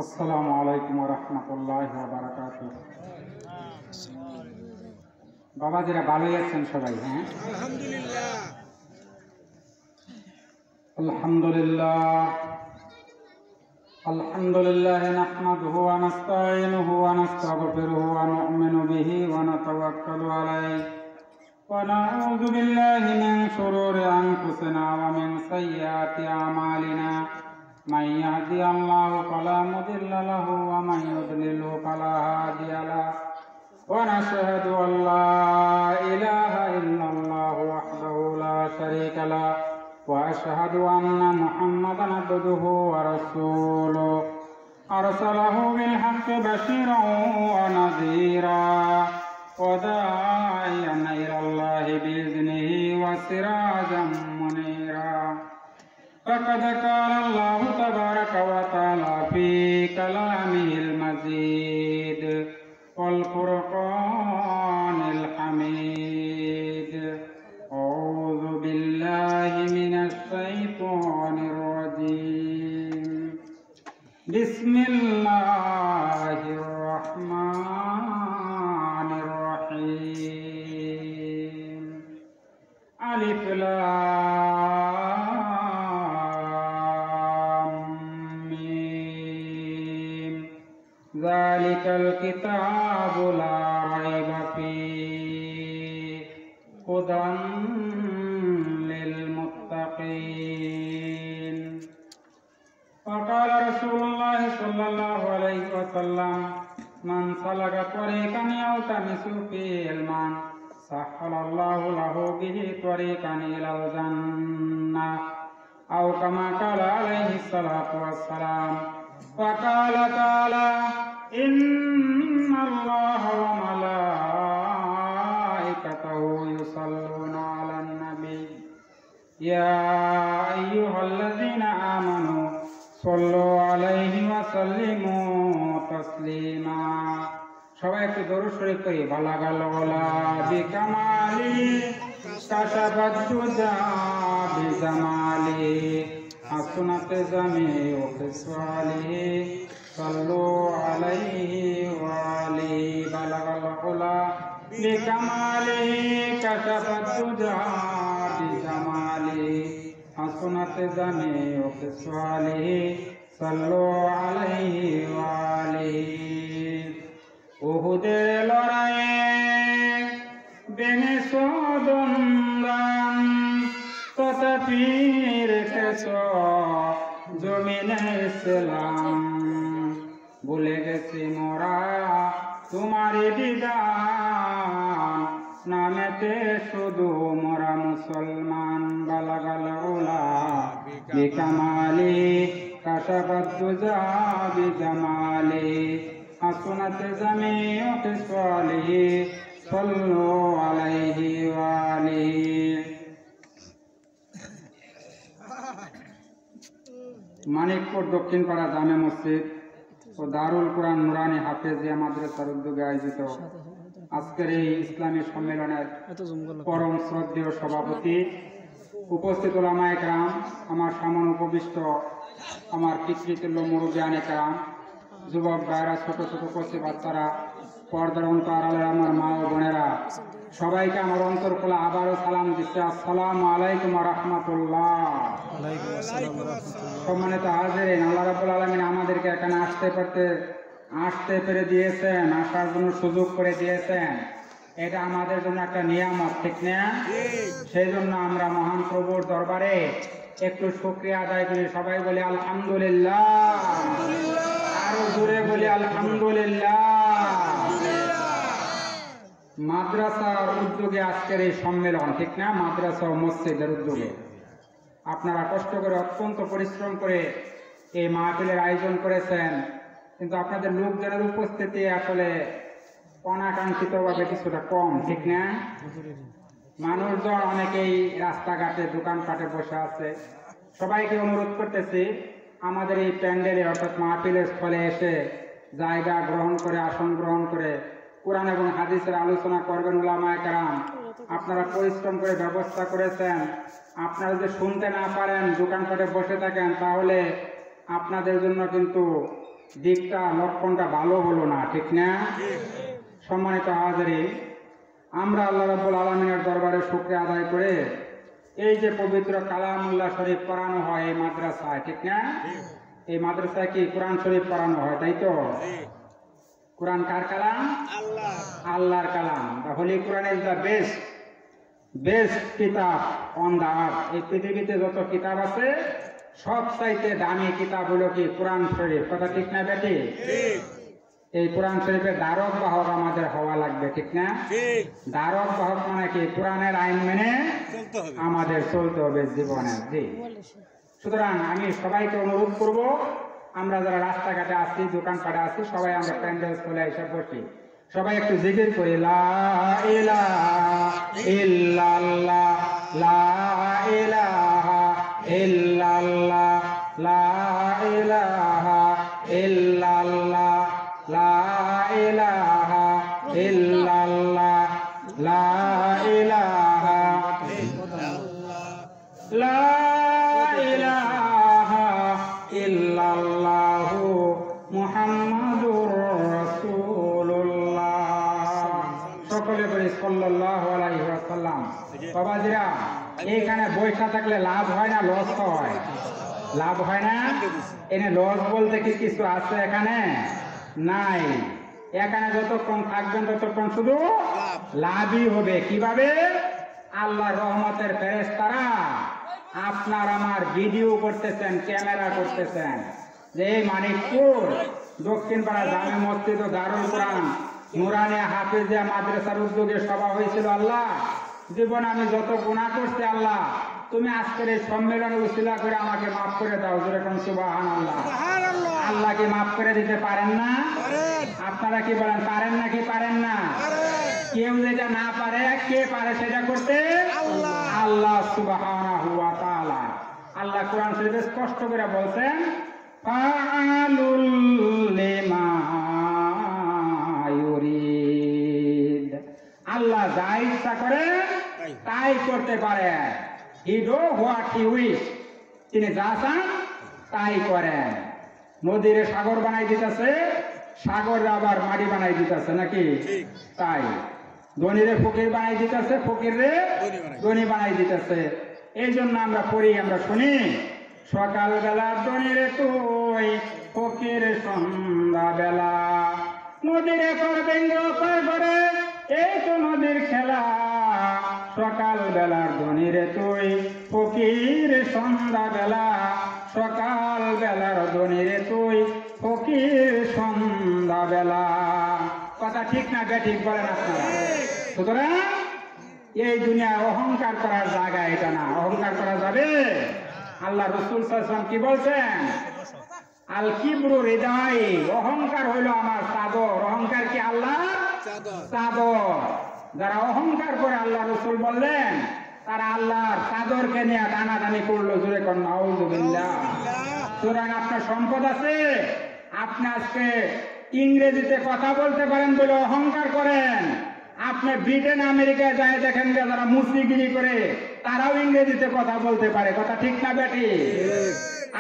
আসসালামু আলাইকুম ওয়া রাহমাতুল্লাহি ওয়া বারাকাতুহু। বাবাজিরা ভালোই আছেন সবাই? হ্যাঁ, আলহামদুলিল্লাহ। আলহামদুলিল্লাহ আলহামদুলিল্লাহ নাহমাদুহু ওয়া নাস্তাঈনুহু ওয়া নাস্তাগফিরুহু ওয়া নু'মিনু বিহি ওয়া নাতাওয়াক্কালু আলাইহি ওয়া নাউযু বিল্লাহি মিন শুরুরি আনফুসিনা ওয়া মিন সাইয়্যাতি আমালিনা মান ইয়াহদিহিল্লাহু ফালা মুদিল্লা লাহু ওয়া মান ইউদ্লিলহু ফালা হাদিয়া লাহু ওয়া নাশহাদু আন লা ইলাহা ইল্লাল্লাহু ওয়াহদাহু লা শারীকা লাহু وأشهد أن محمدا عبده ورسوله أرسله بالحق بشيرا ونذيرا وداعيا إلى الله بإذنه وسراجا منيرا فقد قال الله تبارك وتعالى في كلامه المجيد والفرقان الحميد أعوذ بالله من الشيطان الرجيم بسم الله الرحمن الرحيم ألف لام ميم ذلك الكتاب لا ريب فيه هدى للمتقين وقال رسول الله صلى الله عليه وسلم من سلك طريقا يلتمس فيه علما سهل الله له به طريقا إلى الجنة أو كما قال عليه الصلاة والسلام وقال تعالى إن الله وملائكته يصلون على النبي يا أيها الذين آمنوا صلوا عليه وسلموا تسليما সবাই একটু দরুদ শরীফ করি বালাগাল ওলা বিকামালি কাশাফাত দুজা বিজামালি হাসনাত জামিউ ফিসওয়ালি সাল্লু আলাইহি ওয়া আলি বালাগাল ওলা বিকামালি কাশাফাত দুজা বিজামালি হাসনাত জামিউ ফিসওয়ালি সাল্লু আলাইহি ওয়া আলি উহুদের লড়াইয়ে বেনেছ দন্দান তথাপি রেখেছ জমিনে ইসলাম ভুলে গেছি মোরা তোমারই বিধান নামেতে শুধু মোরা মুসলমান বালাগাল উলা বিকামালি কাশাফাত দুজা বিজামালি হাসনাত জামিউ ফিসওয়ালিহি সাল্লু আলাইহি ওয়া আলিহি। মানিকপুর দক্ষিণ পাড়া জামে মসজিদ ও দারুল কুরআন নুরানি হাফেজিয়া মাদ্রাসার উদ্যোগে আয়োজিত আজকের এই ইসলামী সম্মেলনের পরম শ্রদ্ধেয় সভাপতি, উপস্থিত উলামায়ে কেরাম, আমার সামনে উপবিষ্ট আমার পিতৃতুল্য মুরব্বিয়ানে কেরাম, যুবক ভাইরা, ছোট ছোট কচি বাচ্চারা, পর্দার অন্তরালে আমার মা ও বোনেরা, সবাইকে আমার অন্তর খোলা আবারও সালাম দিচ্ছে। আসসালামু আলাইকুম ওয়া রাহমাতুল্লাহ। সম্মানিত হাজিরিন, আল্লাহ রাব্বুল আলামিন আমাদেরকে এখানে আসতে পেরে দিয়েছেন, আসার জন্য সুযোগ করে দিয়েছেন। এটা আমাদের জন্য একটা নিয়ামত, ঠিক না? সেই জন্য আমরা মহান প্রভুর দরবারে একটু শুকরিয়া আদায় করি। সবাই বলি আলহামদুলিল্লাহ, আরো জোরে বলি আলহামদুলিল্লাহ। মাদ্রাসার উদ্যোগে আজকের এই সম্মেলন, ঠিক না? মাদ্রাসা ও মসজিদের উদ্যোগে আপনারা কষ্ট করে, অত্যন্ত পরিশ্রম করে এই মাহফিলের আয়োজন করেছেন, কিন্তু আপনাদের লোকজনের উপস্থিতি আসলে অনাকাঙ্ক্ষিতভাবে কিছুটা কম, ঠিক না? মানুষজন অনেকেই রাস্তাঘাটে দোকানপাটে বসে আছে। সবাইকে অনুরোধ করতেছি আমাদের এই প্যান্ডেলে অর্থাৎ মাহফিলের স্থলে এসে জায়গা গ্রহণ করে, আসন গ্রহণ করে কুরআন এবং হাদিসের আলোচনা করবেন উলামায়ে কেরাম। আপনারা পরিশ্রম করে ব্যবস্থা করেছেন। আপনারা যদি শুনতে না পারেন, দোকানপাটে বসে থাকেন, তাহলে আপনাদের জন্য কিন্তু দিকটা লক্ষণটা ভালো হলো না, ঠিক না? সম্মানিত হাজিরিন, আমরা আল্লাহ রাব্বুল আলামিনের দরবারে শুকরিয়া আদায় করে এই যে পবিত্র কালামুল্লাহ শরীফ পড়ানো হয় এই মাদ্রাসায়, ঠিক না? এই মাদ্রাসায় কি কোরআন শরীফ পড়ানো হয়, তাই তো? কোরআন কার কালাম? আল্লাহর কালাম। The holy Quran is the best কিতাব অন দ্য আর্থ। এই পৃথিবীতে যত কিতাব আছে সব চাইতে দামি কিতাব হলো কি কোরআন শরীফ। কথা ঠিক না বেটি? এই কোরআন শরীফের ধারক বাহক আমাদের হওয়া লাগবে, ঠিক না? ধারক বাহক মানে কি কোরআনের আইন মেনে আমাদের চলতে হবে জীবনে। জি, সুতরাং আমি সবাইকে অনুরোধ করব, আমরা যারা রাস্তাঘাটে আছি, দোকানপাটে আছি, সবাই আমরা প্যান্ডেল চলে এসে বসি, সবাই একটু জিকির করি, লা ইলাহা ইল্লাল্লাহ, লা ইলাহা ইল্লাল্লাহ, লা ইলাহা ইল্লাল্লাহ, লা ইলাহা ইল্লাল্লাহ, লা ইলাহা লা ইলাহা ইল্লাল্লাহু মুহাম্মাদুর রাসূলুল্লাহ। সকলে বলি সাল্লাল্লাহু আলাইহি ওয়াসাল্লাম। বাবাজিরা, এইখানে বৈঠা থাকলে লাভ হয় না লস হয়? লাভ হয় না? এনে লস বলতে কি কিছু আছে এখানে? নাই। এখানে যতক্ষণ থাকবেন ততক্ষণ শুধু লাভই হবে। কিভাবে? আল্লাহর রহমতের ফেরেশতারা আপনার আমার ভিডিও করতেছেন, ক্যামেরা করতেছেন, যে এই মানিকপুর দক্ষিণ পাড়া জামে মসজিদ ও দারুল কোরআন নুরানিয়া হাফিজিয়া মাদ্রাসার উদ্যোগে সভা হয়েছিল। আল্লাহ, জীবন আমি যত গুনাহ করছি, আল্লাহ তুমি আজকের এই সম্মেলনে উসিলা করে আমাকে মাফ করে দাও। যেরকম সুবহানাল্লাহ। আল্লাহ কি মাফ করে দিতে পারেন না? আপনারা কি বলেন, পারেন নাকি পারেন না? কেউ যেটা না পারে, কে পারে সেটা করতে? আল্লাহ সুবহানাহু ওয়া তাআলা। আল্লাহ কোরআন শরীফে স্পষ্ট করে বলছেন, ফাআলুল লিমা ইউরিদ। আল্লাহ যা ইচ্ছা করে তাই করতে পারে। He do what he wish. তিনি যা চান তাই করেন। নদীর সাগর বানাই দিতেছে, সাগর আবার মাটি বানাই দিতেছে নাকি? তাই ধনীরে ফকির বানাই দিতেছে, ফকিরে ধনী বানাই দিতেছে। এই জন্য আমরা পড়ি, আমরা শুনি, সকালবেলা ধনীরে তুই, ফকির সন্ধ্যা বেলা, নদীরে করবেন করে, এই তো নদীর খেলা। সকাল বেলার ধনীরে তুই, ফকির সন্ধ্যা বেলা, সকাল বেলার ধনীরে তুই, ফকির সন্ধ্যা বেলা। কথা ঠিক না বেঠিক বলেন আপনারা? সুতরাং এই দুনিয়ায় অহংকার করার জায়গা এটা না। অহংকার করা যাবে? আল্লাহ রাসূল সাল্লাল্লাহু আলাইহি ওয়াসাল্লাম কি বলছেন? আল কিবরু হৃদয়, অহংকার হইল আমার চাদর। অহংকার কি আল্লাহ চাদর? যারা অহংকার করে, আল্লাহ রাসূল বললেন, তারা আল্লাহর চাদরকে নিয়ে টানাটানি করলো। জোরে কোন নাউযুবিল্লাহ। সুতরাং আপনার সম্পদ আছে, আপনি আজকে ইংরেজিতে কথা বলতে পারেন বলে অহংকার করেন। আপনি ব্রিটেন আমেরিকায় যায় দেখেন, যারা মুসলিগিরি করে তারাও ইংরেজিতে কথা বলতে পারে। কথা ঠিক না বেটি?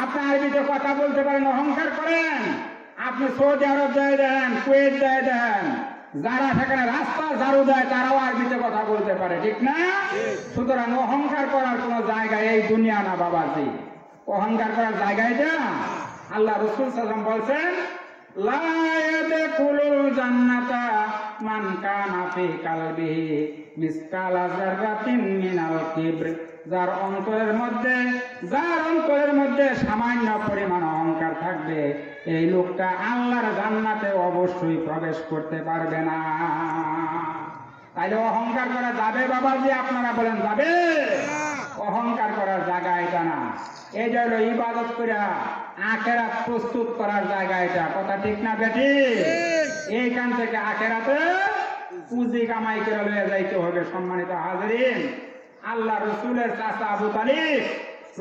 আপনি আরবিতে কথা বলতে পারেন, অহংকার করেন। আপনি সৌদি আরব যায় দেন, কুয়েত যায় দেন, যারা সেখানে রাস্তা ঝাড়ু দেয় তারাও আরবিতে কথা বলতে পারে, ঠিক না? সুতরাং অহংকার করার কোন জায়গা এই দুনিয়া না বাবাজি। অহংকার করার জায়গায় না। আল্লাহ রাসূল সাল্লাল্লাহু আলাইহি ওয়াসাল্লাম বলছেন, লা ইয়াদখুলুল জান্নাতা মান কানা ফি কালবিহি মিসকালা যাররাতিন মিনাল কিবর। যার অন্তরের মধ্যে সামান্য পরিমাণ অহংকার থাকবে, এই লোকটা আল্লাহর জান্নাতে অবশ্যই প্রবেশ করতে পারবে না। তাইলে অহংকার করা যাবে বাবাজি? আপনারা বলেন যাবে? অহংকার করার জায়গা এটা না। এই হলো ইবাদত করে আখেরাত প্রস্তুত করার জায়গা এটা। কথা ঠিক না বেটি? এইখান থেকে আখেরাতে পুঁজি কামাই করে লয়ে যাইতে হবে। সম্মানিত হাজিরিন, আল্লাহ রসুলের চাচা আবু তালিব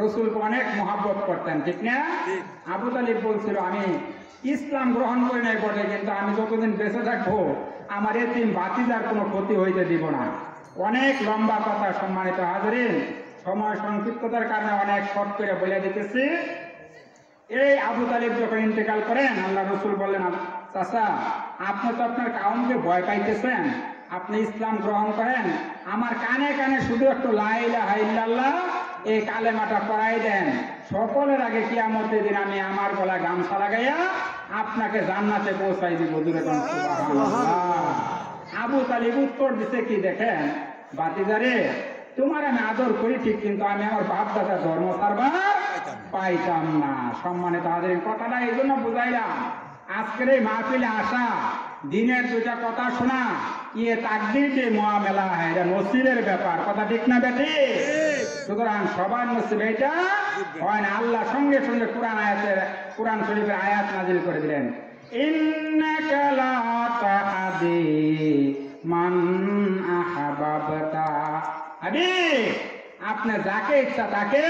রসুলকে অনেক মহব্বত করতেন, ঠিক না? আবু তালিব বলছিল, আমি ইসলাম গ্রহণ করি নাই বটে, কিন্তু আমি যতদিন বেঁচে থাকবো আমার এতিম ভাতিজার কোনো ক্ষতি হইতে দিব না। অনেক লম্বা কথা। সম্মানিত হাজিরিন, সময় সংক্ষিপ্ততার কারণে অনেক শর্ট করে বলে দিতেছি। এই আবু তালিব যখন ইন্তেকাল করেন, আল্লাহ রসুল বললেন, চাচা আপনি তো আপনার কাউমকে ভয় পাইতেছেন, আপনি ইসলাম গ্রহণ করেন, আমার কানে কানে শুধু একটু লা ইলাহা ইল্লাল্লাহ এই কালেমাটা পড়াই দেন, সকলের আগে কিয়ামতের দিন আমি আমার গলায় গামছা লাগাইয়া আপনাকে জান্নাতে পৌঁছাই দিব। আবু তালিব উত্তর দিছে কি দেখেন, বাতিজারে তোমার আমি আদর করি ঠিক, কিন্তু আমি আমার বাপ দাদা ধর্ম ছাড়বার পাইতাম না। সম্মানিত হাজিরিন, কথাটা এই জন্য বুঝাইলাম, আজকের এই মাহফিলে আসা, দিনের দুটা কথা শোনা, ইয়ে তাকদীর যে মুআমেলা হয়, এটা নসিবের ব্যাপার, কথা ঠিক না বেটি? সুতরাং সবার নসিব এটা হয় না। আল্লাহ সঙ্গে সঙ্গে কোরআন শরীফের আয়াত নাজিল করে দিলেন, ইন্নাকা লা তাহদি মান আহবাবতা। আপনি যাকে ইচ্ছা তাকে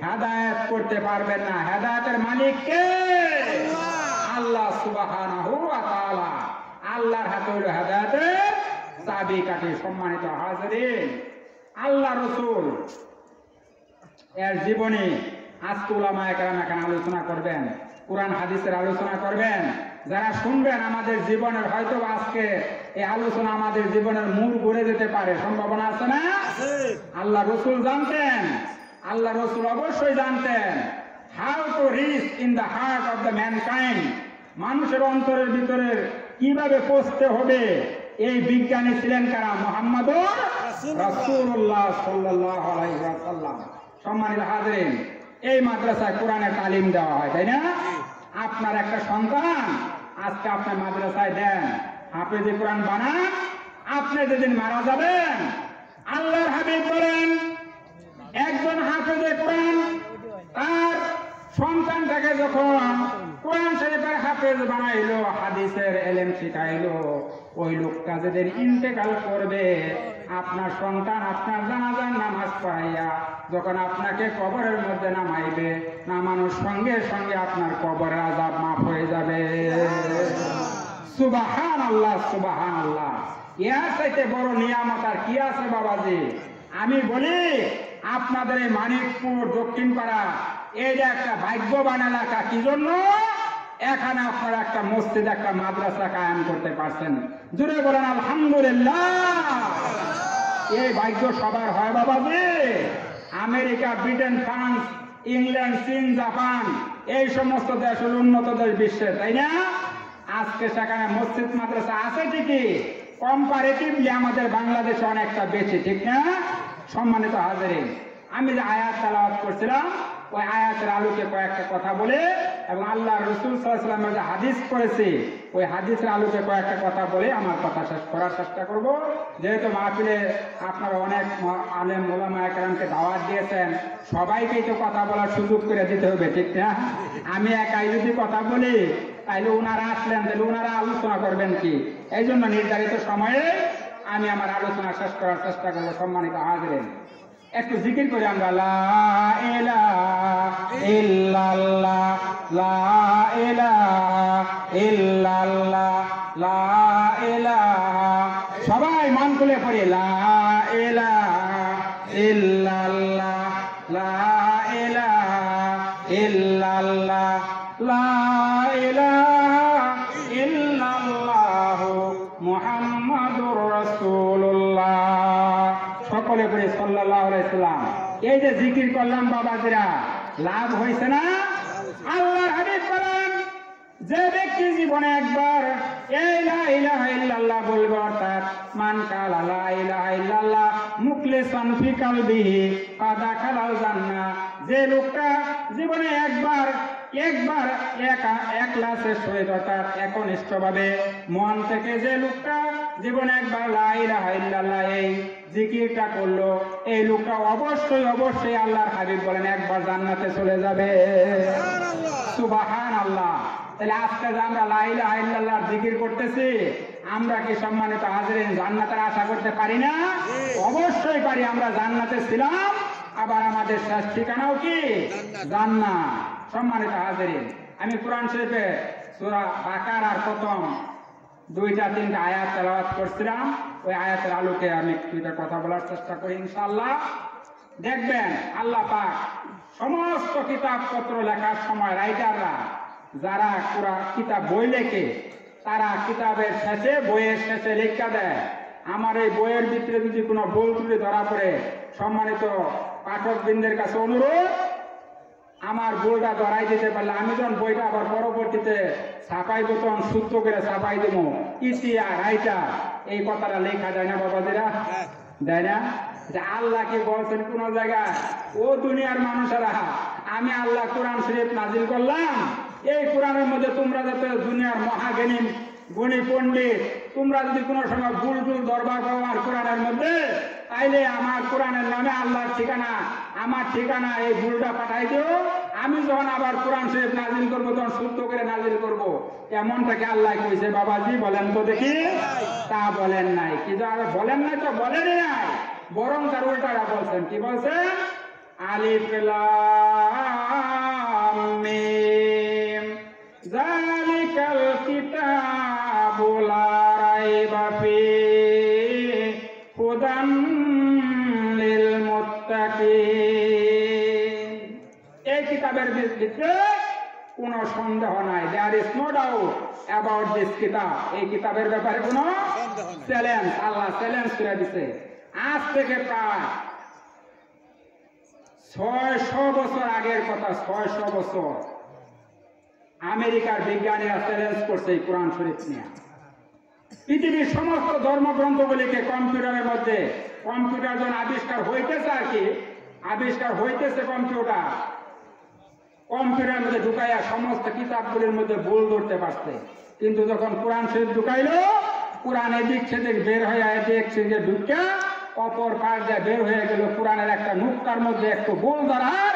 হেদায়েত করতে পারবেন না। হেদায়েতের মালিক কে? আল্লাহ সুবহানাহু ওয়া তাআলা। আল্লাহর হাতে হলো হেদায়েতের চাবিকাঠি। সম্মানিত হাজিরিন, আল্লাহ রাসূল এর জীবনী আজকে উলামায়ে কেরাম এখানে আলোচনা করবেন, কোরআন হাদিসের আলোচনা করবেন। যারা শুনবেন আমাদের জীবনের হয়তো আজকে এই আলোচনা আমাদের জীবনের মূল গড়ে যেতে পারে, সম্ভাবনা আছে না? আল্লাহ রসুল জানতেন, আল্লাহ রসুল অবশ্যই জানতেন how to reach in the heart of the mankind, মানুষের অন্তরের ভিতরে কিভাবে পৌঁছতে হবে। এই বিজ্ঞানী ছিলেন কারা? মুহাম্মদুর রাসূলুল্লাহ সাল্লাল্লাহু আলাইহি ওয়াসাল্লাম। সম্মানিত হাজিরিন, এই মাদ্রাসায় কোরআনের তালিম দেওয়া হয়, তাই না? আপনার একটা সন্তান আজকে আপনার মাদ্রাসায় দেন, হাফেজে কোরআন বানান, আপনি যেদিন মারা যাবেন, আল্লাহর হাবিব বলেন একজন হাফেজে কোরআন তার সন্তানটাকে যখন কোরআন শরীফের হাফেজ বানাইলো, হাদিসের ইলম শিখাইলো, ওই লোকটা যেদিন ইন্তেকাল করবে, আপনার সন্তান আপনার জানাজার নামাজ পড়াইয়া যখন আপনাকে কবরের মধ্যে নামাইবে, নামানোর সঙ্গে সঙ্গে আপনার কবরের আযাব মাফ হয়ে যাবে। সুবহানাল্লাহ, সুবহানাল্লাহ। এর চাইতে বড় নিয়ামত আর কি আছে বাবাজি? আমি বলি আপনাদের এই মানিকপুর দক্ষিণ পাড়া এইটা একটা ভাগ্যবান এলাকা। কি জন্য? এখানে আপনারা একটা মসজিদ, একটা মাদ্রাসা কায়েম করতে পারছেন। জুড়ে বলেন আলহামদুলিল্লাহ। এই ভাগ্য সবার হয় বাবাজি? আমেরিকা, ব্রিটেন, ফ্রান্স, ইংল্যান্ড, চীন, জাপান, এই সমস্ত দেশ হল উন্নত দেশ বিশ্বের, তাই না? আজকে সেখানে মসজিদ মাদ্রাসা আছে ঠিকই, কম্পারেটিভলি আমাদের বাংলাদেশে অনেকটা বেশি, ঠিক না? সম্মানিত হাজিরিন, আমি যে আয়াত তেলাওয়াত করছিলাম, ওই আয়াতের আলোকে কয়েকটা কথা বলে এবং আল্লাহ রসুল সাল্লাল্লাহু আলাইহি ওয়াসাল্লামের যে হাদিস করেছি, ওই হাদিসের আলোকে কয়েকটা কথা বলে আমার কথা শেষ করার চেষ্টা করব। যেহেতু মাহফিলে আপনারা অনেক আলেম ওলামায়ে কেরামকে দাওয়াত দিয়েছেন, সবাইকেই তো কথা বলার সুযোগ করে দিতে হবে, ঠিক না? আমি একাই যদি কথা বলি তাইলে ওনারা আসলেন, তাহলে ওনারা আলোচনা করবেন কি? এই জন্য নির্ধারিত সময়ে আমি আমার আলোচনা শেষ করার চেষ্টা করবো। সম্মানিত হাজিরিন, একটু জিকির করি আমরা, লা ইলাহা ইল্লাল্লাহ, লা ইলাহা ইল্লাল্লাহ, লা ইলাহা। সবাই মন খুলে পড়ি, লা ইলাহা ইল্লাল্লাহ, লা ইলাহা ইল্লাল্লাহ, লা ইলাহা ইল্লাল্লাহ মুহাম্মাদুর রাসূলুল্লাহ। সকলে করে সাল্লাল্লাহু আলাইহি ওয়াসাল্লাম। এই যে জিকির করলাম বাবাজিরা, লাভ হয়েছে না? আল্লাহর হাবিব বলেন, যে ব্যক্তি জীবনে একবার এই লা ইলাহা ইল্লাল্লাহ বলবে, অর্থাৎ মান কালা লা ইলাহা ইল্লাল্লাহ মুখলিসান ফি কলবিহি ফাদাখালাল জান্নাহ, যে লোকটা জীবনে একবার একলাসের সহিত অর্থাৎ একনিষ্ঠভাবে মন থেকে যে লোকটা জীবনে একবার লা ইলাহা ইল্লাল্লাহ এই জিকিরটা করলো, এই লোকটা অবশ্যই আল্লাহর হাবিব বলেন একবার জান্নাতে চলে যাবে। সুবহানাল্লাহ। তাহলে আজকে যে আমরা লা ইলাহা ইল্লাল্লাহ জিকির করতেছি, আমরা কি সম্মানিত হাজিরিন জান্নাতের আশা করতে পারি না? অবশ্যই পারি। আমরা জান্নাতে ছিলাম, আবার আমাদের শেষ ঠিকানাও কি? জান্নাত। সম্মানিত হাজিরিন, আমি কোরআন শরীফে সূরা বাকারার প্রথম 2-3টা আয়াত তেলাওয়াত করছিলাম। ওই আয়াতের আলোকে আমি দুইটা কথা বলার চেষ্টা করি ইনশাআল্লাহ। দেখবেন আল্লাহ পাক সমস্ত কিতাবপত্র লেখার সময় রাইটাররা যারা কোরআন কিতাব বই লেখে তারা কিতাবের শেষে বইয়ের শেষে লেখা দেয়। আমার এই বইয়ের ভিতরে যদি কোনো ভুল ত্রুটি ধরা পড়ে, সম্মানিত পাঠকবৃন্দের কাছে অনুরোধ, আমার ভুলটা ধরাই দিতে পারলে আমি যখন বইটা আবার পরবর্তীতে ছাপাইব তখন শুদ্ধ করে ছাপাই দেব। ইতিহাস রাইটার এই কথাটা লেখা যায় না বাবাজিরা, দেয় না? যে আল্লাহ কি বলছেন কোন জায়গায়, ও দুনিয়ার মানুষেরা, আমি আল্লাহ কোরআন শরীফ নাজিল করলাম, এই কোরআনের মধ্যে তোমরা যাতে দুনিয়ার মহাজ্ঞানী গণী পণ্ডিত তোমরা যদি কোনো সময় ভুল টুল দরবার করো আমার কোরআনের মধ্যে, তাইলে আমার কোরআনের নামে আল্লাহর ঠিকানা, আমার ঠিকানা এই ভুলটা পাঠাই দিও। আমি যখন আবার কোরআন শরীফ নাজিল করবো তখন শুদ্ধ করে নাজিল করবো। এমনটাকে আল্লাহ কইছে বাবাজি, বলেন তো দেখি? তা বলেন নাই। কিন্তু বলেন নাই তো বলেনই নাই, বরং তার উল্টারা বলছেন। কি বলছেন? আলিফ লাম মিম যালিকাল কিতাবু লা রাইবা ফীহি হুদান লিল মুত্তাকিন। এই কিতাবের ভিতরে কোনো সন্দেহ নাই, there is no doubt about this কিতাব। এই কিতাবের ব্যাপারে কোনো চ্যালেঞ্জ, আল্লাহ চ্যালেঞ্জ করে দিছে। আজ থেকে প্রায় 600 বছর আগের কথা, 600 বছর আমেরিকার বিজ্ঞানীরা চ্যালেঞ্জ করছে এই কোরআন শরীফ নিয়ে। পৃথিবীর সমস্ত ধর্মগ্রন্থগুলিকে কম্পিউটারের মধ্যে, কম্পিউটার যখন আবিষ্কার হইতেছে আর কি, আবিষ্কার হইতেছে কম্পিউটার, কম্পিউটারের মধ্যে ঢুকাইয়া সমস্ত কিতাবগুলির মধ্যে ভুল ধরতে পারছে। কিন্তু যখন কোরআন শরীফ ঢুকাইল, কোরআন এদিক সেদিক বের হয়ে এদিক সেদিকে ঢুকা অপর পাশ দিয়ে বের হয়ে গেল। কোরআনের একটা নুক্তার মধ্যে একটু ভুল ধরার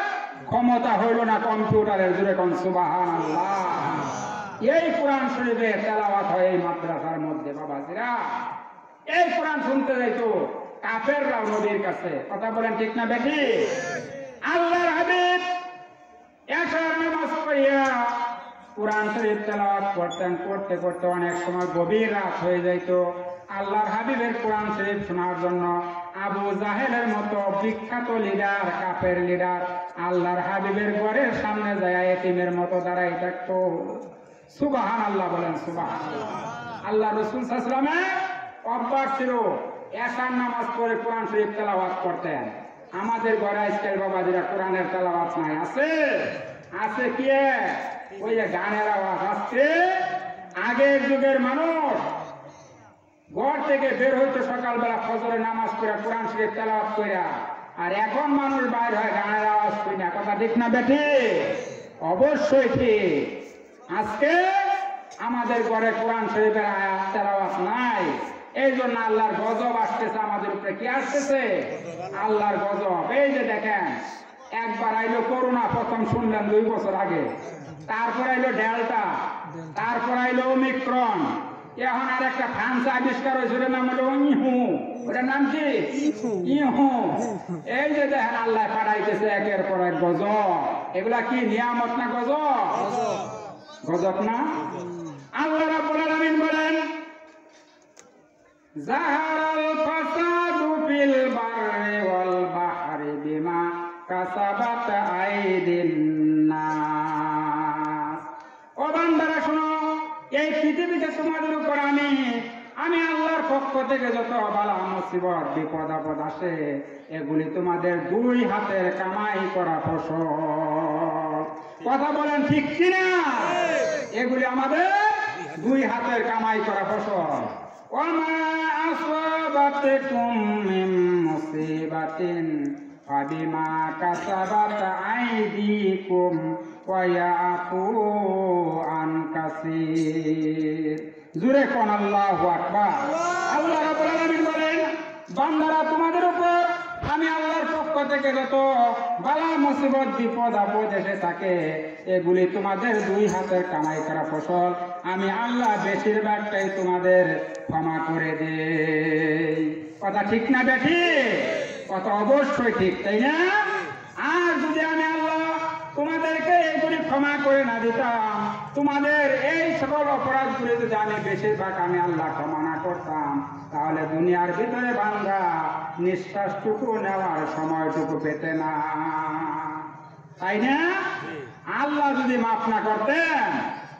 ক্ষমতা হইল না কম্পিউটারের। জুড়ে কোন সুবহানাল্লাহ। এই কোরআন শরীফের তেলাওয়াত হয় এই মাদ্রাসার মধ্যে বাবাজিরা। এই কোরআন শুনতে যাইতো কাফেররাও নবীর কাছে। কথা বলেন ঠিক না বেঠি? আল্লাহর হাবিব এশার নামাজ পড়িয়া কোরআন শরীফ তেলাওয়াত করতেন। করতে করতে অনেক সময় গভীর রাত হয়ে যাইত। আল্লাহর হাবিবের কোরআন শরীফ শোনার জন্য আবু জাহেলের মতো বিখ্যাত লিডার, কাফের লিডার আল্লাহর হাবিবের ঘরের সামনে যায় এতিমের মতো দাঁড়াই থাকতো। সুবহানাল্লাহ বলেন সুবহানাল্লাহ। আল্লাহ রাসূল সাল্লাল্লাহু আলাইহি ওয়াসাল্লামের অভ্যাস ছিল এশার নামাজ পড়ে কোরআন শরীফ তেলাওয়াত করতেন। আমাদের ঘরে আজকাল বাবাজিরা কোরআনের তেলাওয়াত নাই, আছে? আছে কি? ওই যে গানের আওয়াজ আসছে। আগের যুগের মানুষ ঘর থেকে বের হইতো সকালবেলা ফজরের নামাজ পড়ে কোরআন শরীফ তেলাওয়াত কইরা, আর এখন মানুষ বাইর হয় গানের আওয়াজ শুই না। কথা ঠিক না বেঠি? অবশ্যই ঠিক। আজকে আমাদের ঘরে কোরআন শরীফের আয়াত তেলাওয়াত নাই। এই জন্য আল্লাহর গজব আসতেছে আমাদের উপরে। কি আসতেছে? আল্লাহর গজব। এই যে দেখেন, একবার আইলো করোনা, প্রথম শুনলেন 2 বছর আগে, তারপর আইলো ডেল্টা, তারপর আইলো ওমিক্রন, এখন আর একটা ফ্রান্স আবিষ্কার হয়েছে, ওটার নাম হলো ইহু। ওটার নাম কি? ইহু। এই যে দেখেন আল্লাহ পাঠাইতেছে একের পর এক গজব। এগুলা কি নিয়ামত না গজব? গজব না? আল্লাহ রাব্বুল আলামিন বলেন, যাহারাল ফাসাদু ফিল বাররি ওয়াল বাহরি বিমা কাসাবাত আইদিন নাস। ও বান্দারা শোনো, এই পৃথিবীতে তোমাদের উপর আমি আল্লাহর পক্ষ থেকে যত বালা মুসিবত বিপদ আপদ আসে, এগুলি তোমাদের 2 হাতের কামাই করা ফসল। কথা বলেন ঠিক কিনা? এগুলি আমাদের 2 হাতের কামাই করা ফসল। ওয়ামা আসাবাতুকুম মিন মুসিবাতিন ফাবিমা কাসাবাত আইদিকুম ওয়া ইয়াফু আন কাসীর। জোরে কোন আল্লাহু আকবার। আল্লাহ রাব্বুল আলামিন বলেন, বান্দারা তোমাদের উপর আমি আল্লাহর পক্ষ থেকে যত বালা মুসিবত বিপদ আপদ এসে থাকে, এগুলি তোমাদের 2 হাতের কামাই করা ফসল। আমি আল্লাহ বেশিরভাগটাই তোমাদের ক্ষমা করে দেই। কথা ঠিক না বেঠি? কথা অবশ্যই ঠিক, তাই না? আর যদি আমি আল্লাহ তোমাদেরকে এগুলি ক্ষমা করে না দিতাম, তোমাদের এই সকল অপরাধগুলি যদি আমি বেশিরভাগ আমি আল্লাহ ক্ষমা না করতাম, তাহলে দুনিয়ার ভিতরে বান্দা নিঃশ্বাসটুকু নেওয়ার সময়টুকু পেতে না। তাই না? আল্লাহ যদি মাফ না করতেন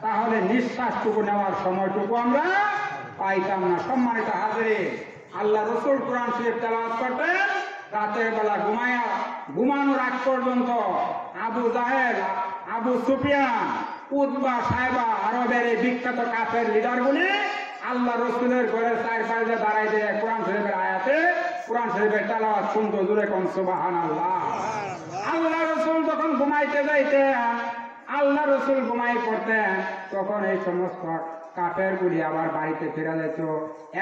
তাহলে নিঃশ্বাসটুকু নেওয়ার সময়টুকু আমরা পাইতাম না। সম্মানিত হাজিরিন, আল্লাহ রসুল কোরআন শরীফ তেলাওয়াত করতেন রাতের বেলা ঘুমানোর আগ পর্যন্ত। আবু জাহেল, আবু সুফিয়ান, উতবা, সাইবা, আরবের এই বিখ্যাত কাফের লিডারগুলি আল্লাহ রসুলের ঘরের চারপাশে দাঁড়াই দিয়ে কোরআন শরীফের আয়াতে কোরআন শরীফের তেলাওয়াত শুনতো। জোরে কোন সুবহানাল্লাহ। আল্লাহ রসুল যখন ঘুমাইতে যাইতেন, আল্লাহ রসুল ঘুমাই পড়তেন, তখন এই সমস্ত কাফের গুলি আবার বাড়িতে ফিরে যেত।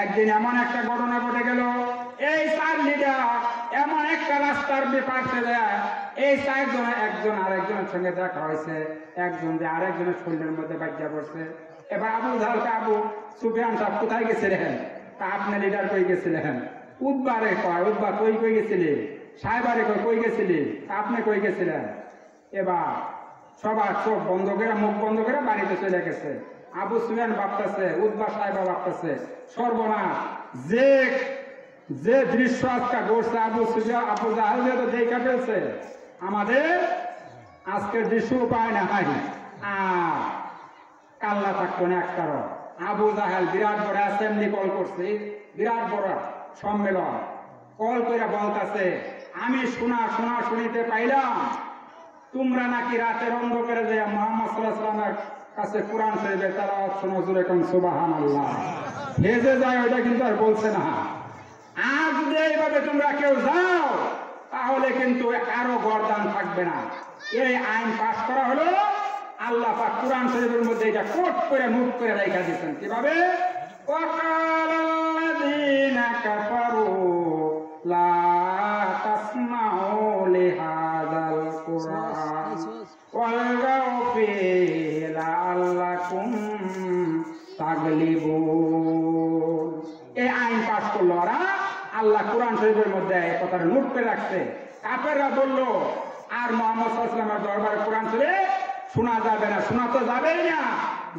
একদিন এমন একটা ঘটনা ঘটে গেল, এই চার লিডার এমন একটা রাস্তার পাশে যায়, এই চারজন একজন আরেকজনের সঙ্গে দেখা হয়েছে, একজন যে আরেকজনের শরীরের মধ্যে বাজ্যা পড়ছে। এবার আবু জাহেলকে আবু সুফিয়ান সাহেব কোথায় গেছিলেন? আপনি লিডার কই গেছিলেন? উতবারে কয়, উতবা কই কই গেছিলি? সাহেবারে কই গেছিলি? আপনি কই গেছিলেন? এবার সবার চোখ বন্ধ করে, মুখ বন্ধ করে বাড়িতে চলে গেছে। আবু সুফিয়ান ভাবতেছে, উতবা সাহেবা ভাবতেছে, সর্বনাশ, যে দৃশ্য আজকে ঘটছে, আবু জাহেল যেহেতু দেখা ফেলছে, আমাদের আজকের দৃশ্য উপায় না হয়। আর কাল্লা থাকতো না একটা। আবু জাহেল বিরাট বড় অ্যাসেম্বলি কল করছে, বিরাট বড় সম্মেলন কল করে বলতেছে, আমি শুনিতে পাইলাম তোমরা নাকি রাতের অন্ধকারে যে মুহাম্মদ সাল্লাল্লাহু আলাইহি ওয়াসাল্লামের কাছে কোরআন শরীফের তেলাওয়াত শোনো। জোরে কোন সুবহানাল্লাহ। ভেজে যায় ওইটা কিন্তু আর বলছে না। আর যদি এইভাবে তোমরা কেউ যাও তাহলে কিন্তু কারো গর্দান থাকবে না। এই আইন পাস করা হলো, আল্লাহ পাক কোরআন শরীফের মধ্যে এটা কোট করে মুখ করে রেখা দিয়েছেন। কিভাবে? ওয়াকালাল্লাযীনা কাফারু লা তাসমাউ লিহাযাল কুরআন ওয়ালগাউ ফীহি লাআল্লাকুম তাগলিবুন। এই আইন পাস করলো ওরা। আল্লাহ কোরআন শরীফের মধ্যে এই কথাটা নোট করে রাখছে। কাফেররা বলল, আর মুহাম্মদ সাল্লাল্লাহু আলাইহি ওয়াসাল্লামের দরবারে কোরআন শরীফ শোনা যাবে না। শোনা তো যাবেই না।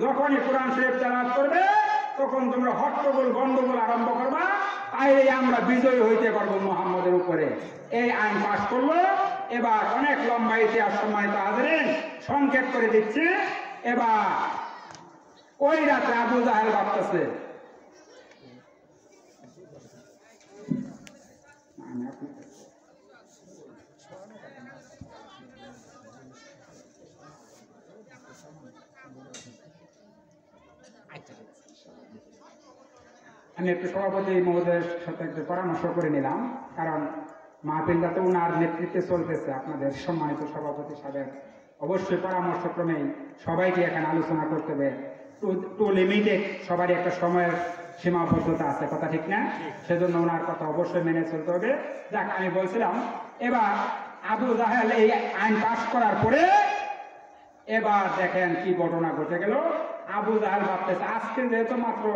যখনই কোরআন শরীফ তেলাওয়াত করবে তখন তোমরা হট্টগোল গন্ডগোল আরম্ভ করবা, তাইলে আমরা বিজয়ী হইতে পারবো মুহাম্মদের উপরে। এই আইন পাস করলো। এবার অনেক লম্বা ইতিহাস, সম্মানিত হাজিরিন, সংক্ষেপ করে দিচ্ছি। এবার ওই রাতে আবু জাহেল ভাবতেছে, আমি একটু সভাপতি মহোদয়ের সাথে একটু পরামর্শ করে নিলাম, কারণ মাহফিলটা তো উনার নেতৃত্বে চলতেছে। আপনাদের সম্মানিত সভাপতি সাহেব অবশ্যই পরামর্শক্রমেই সবাইকে এখানে আলোচনা করতে হবে। টু লিমিটেড, সবারই একটা সময়ের সীমাবদ্ধতা আছে, কথা ঠিক না? সেজন্য ওনার কথা অবশ্যই মেনে চলতে হবে। যাক, আমি বলছিলাম, এবার আবু জাহেল এই আইন পাস করার পরে এবার দেখেন কি ঘটনা ঘটে গেল। আবু জাহেল ভাবতেছে, আজকে যেহেতু মাত্র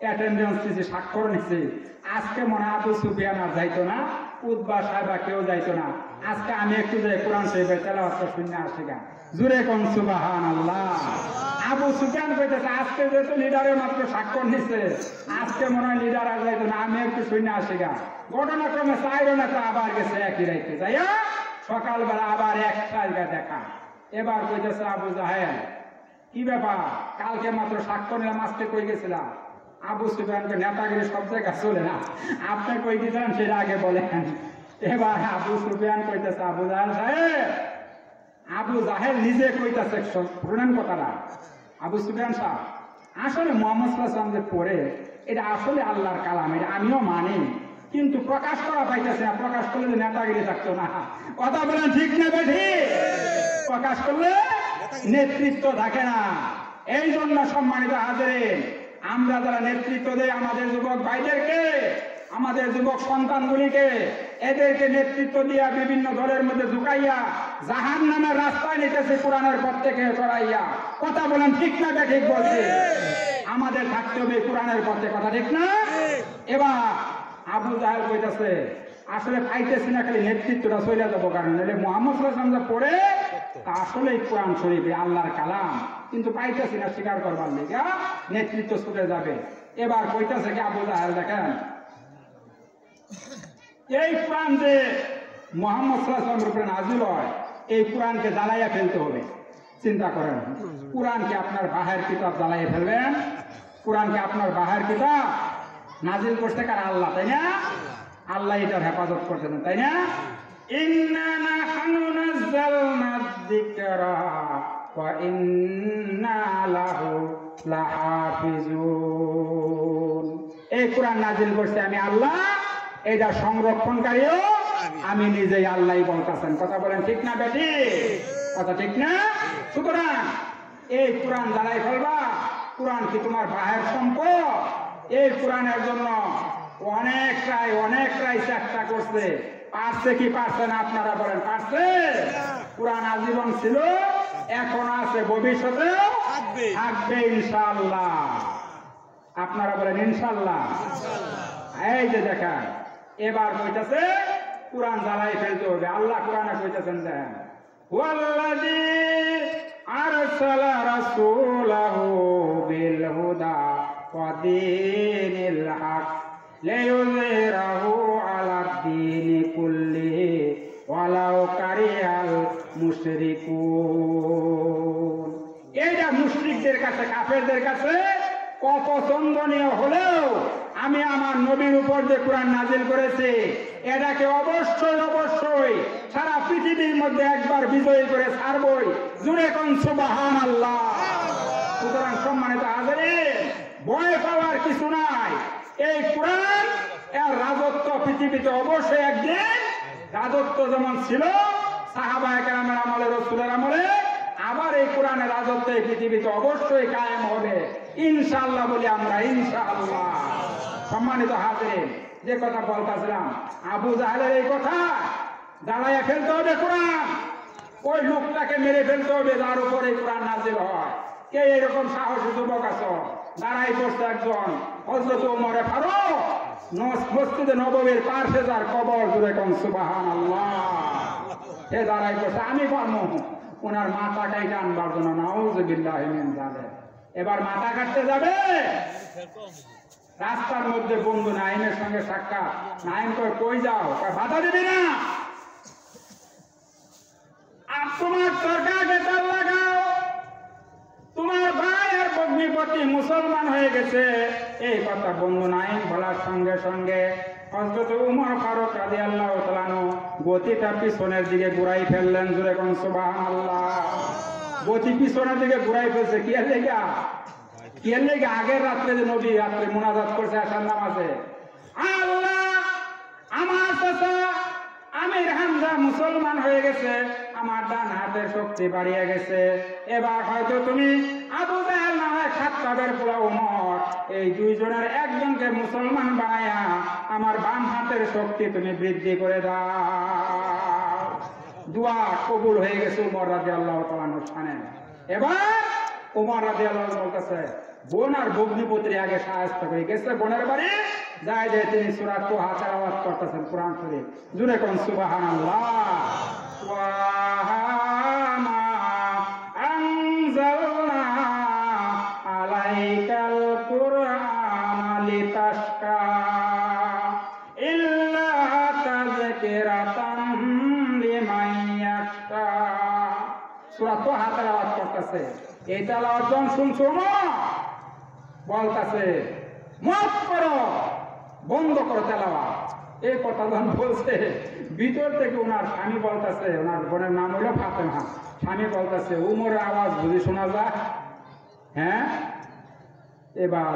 অ্যাটেন্ডেন্স দিয়েছে, স্বাক্ষর নিচ্ছে, আজকে মনে হয় আবু সুফিয়ান আর যাইতো না, উতবা সাহেবা কেউ যাইতো না। আজকে আমি একটু যাই কোরআন শরীফের তেলাওয়াতটা শুনে আসি গা। জোরে কোন সুবহানাল্লাহ। আবু সুফিয়ান কইতেছে, আজকে যেহেতু লিডারের মাত্র স্বাক্ষর নিচ্ছে, আজকে মনে হয় লিডার আর যাইতো না, আমি একটু শুনে আসি গা। ঘটনাক্রমে চাইরো না, তো আবার গেছে একই রাইতে যাইয়া, সকালবেলা আবার এক জায়গায় দেখা। এবার কইতেছে আবু জাহেল, কি ব্যাপার, কালকে মাত্র স্বাক্ষর নিলাম, আজকে কই গেছিলাম? আবু সুফিয়ানকে নেতাগিরি সব জায়গায় চলে না, আপনি কই দিয়েছেন সেটা আগে বলেন। এবার আবু সুফিয়ান কইতেছে, আবু জাহেল সাহেব, আবু জাহেল নিজে কইতেছে, শুনেন কথাটা। আবু সুফিয়ান সাহেব, আসলে মুহাম্মদ সাল্লাল্লাহু আলাইহি ওয়াসাল্লাম যে পড়ে, এটা আসলে আল্লাহর কালাম, এটা আমিও মানি, কিন্তু প্রকাশ করা পাইতেছে না। প্রকাশ করলে যে নেতাগিরি থাকতো না। কথা বলেন ঠিক না বেঠি? প্রকাশ করলে নেতৃত্ব থাকে না। এই জন্য সম্মানিত হাজিরিন, আমরা যারা নেতৃত্ব দেই আমাদের যুবক ভাইদেরকে, আমাদের যুবক সন্তানগুলিকে, এদেরকে নেতৃত্ব দিয়া বিভিন্ন দলের মধ্যে ঢুকাইয়া জাহান্নামের রাস্তায় নিতেছে কোরআনের পথ থেকে সরাইয়া। কথা বলেন ঠিক না বে ঠিক বলছে? আমাদের থাকতে হবে কোরআনের পথে, কথা ঠিক না? এবার আবু জাহেল কইতাছে, আসলে পাইতেছি না, খালি নেতৃত্বটা চলে যাবো, কারণ এটা মুহাম্মদ সাল্লাল্লাহু আলাইহি ওয়াসাল্লাম পড়ে তা আসলেই কোরআন শরীফে আল্লাহর কালাম, কিন্তু পাইতেছি না, স্বীকার করবার লিগা নেতৃত্ব ছুটে যাবে। এবার কইতাছে কি আবু জাহেল, দেখেন এই কোরআন যে মুহাম্মদ সাল্লাল্লাহু আলাইহি ওয়াসাল্লামের উপরে নাযিল হয়, এই কোরআনকে জ্বালাইয়া ফেলতে হবে। চিন্তা করেন, কোরআনকে আপনার বাহের কিতাব জ্বালাইয়া ফেলবেন? কোরআনকে আপনার বাহের কিতাব নাজিল করতে কার? আল্লাহ, তাই না? আল্লাহ এটার হেফাজত করতেন, তাই না? ইন্না নাহনু নাযালনা যিকরা ওয়া ইন্না লাহু লাহাফিজুন। এই কোরআন নাজিল করছে আমি আল্লাহ, এটা সংরক্ষণকারীও আমি নিজেই, আল্লাহ বলতেছেন। কথা বলেন ঠিক না বেটি? কথা ঠিক না? সুতরাং এই কোরআন জ্বালাই ফেলবা। কোরআন কি তোমার বাহের সম্পদ? এই কোরআনের জন্য অনেকটাই চেষ্টা করছে, পারছে কি পারছে না? আপনারা বলেন, পারছে? কোরআন আজীবন ছিল, এখন আছে, ভবিষ্যতেও থাকবে ইনশাআল্লাহ। আপনারা বলেন ইনশাআল্লাহ। এই যে দেখেন, এবার কইতাছে কোরআন জ্বালাই ফেলতে হবে। আল্লাহ কোরআনে কইতেছেন, দেখেন, ওয়াল্লাযী আরসালা রাসূলাহু বিল হুদা ওয়া দীনিল হক লিইয়ুযহিরাহু আলাদ দীনি কুল্লিহি ওয়ালাউ কারিহাল মুশরিকুন। এইটা মুশরিকদের কাছে, কাফেরদের কাছে অপছন্দনীয় হলেও আমি আমার নবীর উপর যে কোরআন নাজিল করেছি, এটাকে অবশ্যই সারা পৃথিবীর মধ্যে একবার বিজয়ী করে ছাড়বই। জুড়ে কোন সুবহানাল্লাহ। সুতরাং সম্মানিত হাজিরিন, ভয় পাওয়ার কিছু নাই। এই কোরআন এর রাজত্ব পৃথিবীতে অবশ্যই একদিন, রাজত্ব যেমন ছিল সাহাবায়ে কেরামের আমলে, রাসূলের আমলে, আবার এই কোরআনের রাজত্ব এই পৃথিবীতে অবশ্যই কায়েম হবে ইনশাআল্লাহ বলি আমরা, ইনশাআল্লাহ। সম্মানিত হাজিরিন, যে কথা বলতেছিলাম, আবু জাহেলের এই কথা জ্বালাইয়া ফেলতে হবে কোরআন। ওই লোকটাকে মেরে ফেলতে হবে যার উপরে কোরআন নাজিল হয়। কে এরকম সাহসী যুবক আছো? দাঁড়াই পড়ছে একজন হযরত ওমর ফারুক, মসজিদে নববীর পাশে যার কবর, জুড়ে কোন সুবহানাল্লাহ। সে দাঁড়াই পড়ছে, আমি পারবো ওনার মাথা কাইটা আনবার জন্য, নাউযুবিল্লাহি মিন যালিক। এবার মাথা কাটতে যাবে, রাস্তার মধ্যে বন্ধু নাইমের সঙ্গে সাক্ষাৎ। নাইম কয়, কই যাও? বাধা দিবি না, আর তোমার সরকারকে তার লাগাও, তোমার ভাই আর ভগ্নিপতি মুসলমান হয়ে গেছে। এই কথা বন্ধু নাইম বলার সঙ্গে সঙ্গে হযরত ওমর ফারুক রাদিয়াল্লাহু তাআলা আনহু গতিটা পিছনের দিকে ঘুরাই ফেললেন। জোরে কোন সুবহানাল্লাহ। গতি পিছনের দিকে ঘুরাই ফেলছে কি এর লেগা? কি এর লেগা? আগের রাত্রে যে নবী রাত্রে মুনাজাত করছে আসার নামাজে, আল্লাহ আমার চাচা আমির হামজা মুসলমান হয়ে গেছে, আমার ডান হাতের শক্তি বাড়িয়ে গেছে, এবার হয়তো তুমি আবু জাহেল না হয় খাত্তাবের পোলা ওমর, এই দুইজনের একজনকে মুসলমান বানায়া আমার বাম হাতের শক্তি তুমি বৃদ্ধি করে দাও। দোয়া কবুল হয়ে গেছে ওমর রাদিয়াল্লাহু তাআলা আনহু শানে। এবার ওমর রাদিয়াল্লাহু তাআলা বলতেছে, বোন আর ভগ্নিপতির আগে সাহায্য করে গেছে বোনের বাড়ি, যাই যে তিনি সূরা তোহা তেলাওয়াত করতেছেন কোরআন শরীফ। জুড়ে কোন সুবহানাল্লাহ। ওয়া আনজালনা আলাইকাল কুরআনা লিতাশকা ইল্লা তাযকিরাতান লিমান ইয়াশকা। সূরা তোহা তেলাওয়াত করতেছে। এই তেলাওয়াত যখন শুনছো না, বলতেছে মাফ করো, বন্ধ করো তেলাওয়াত। এই কথা যখন বলছে, ভিতর থেকে ওনার স্বামী বলতেছে, ওনার বোনের নাম হইল ফাতেমা, স্বামী বলতেছে, উমরের আওয়াজ বুঝি শোনা যায়? হ্যাঁ। এবার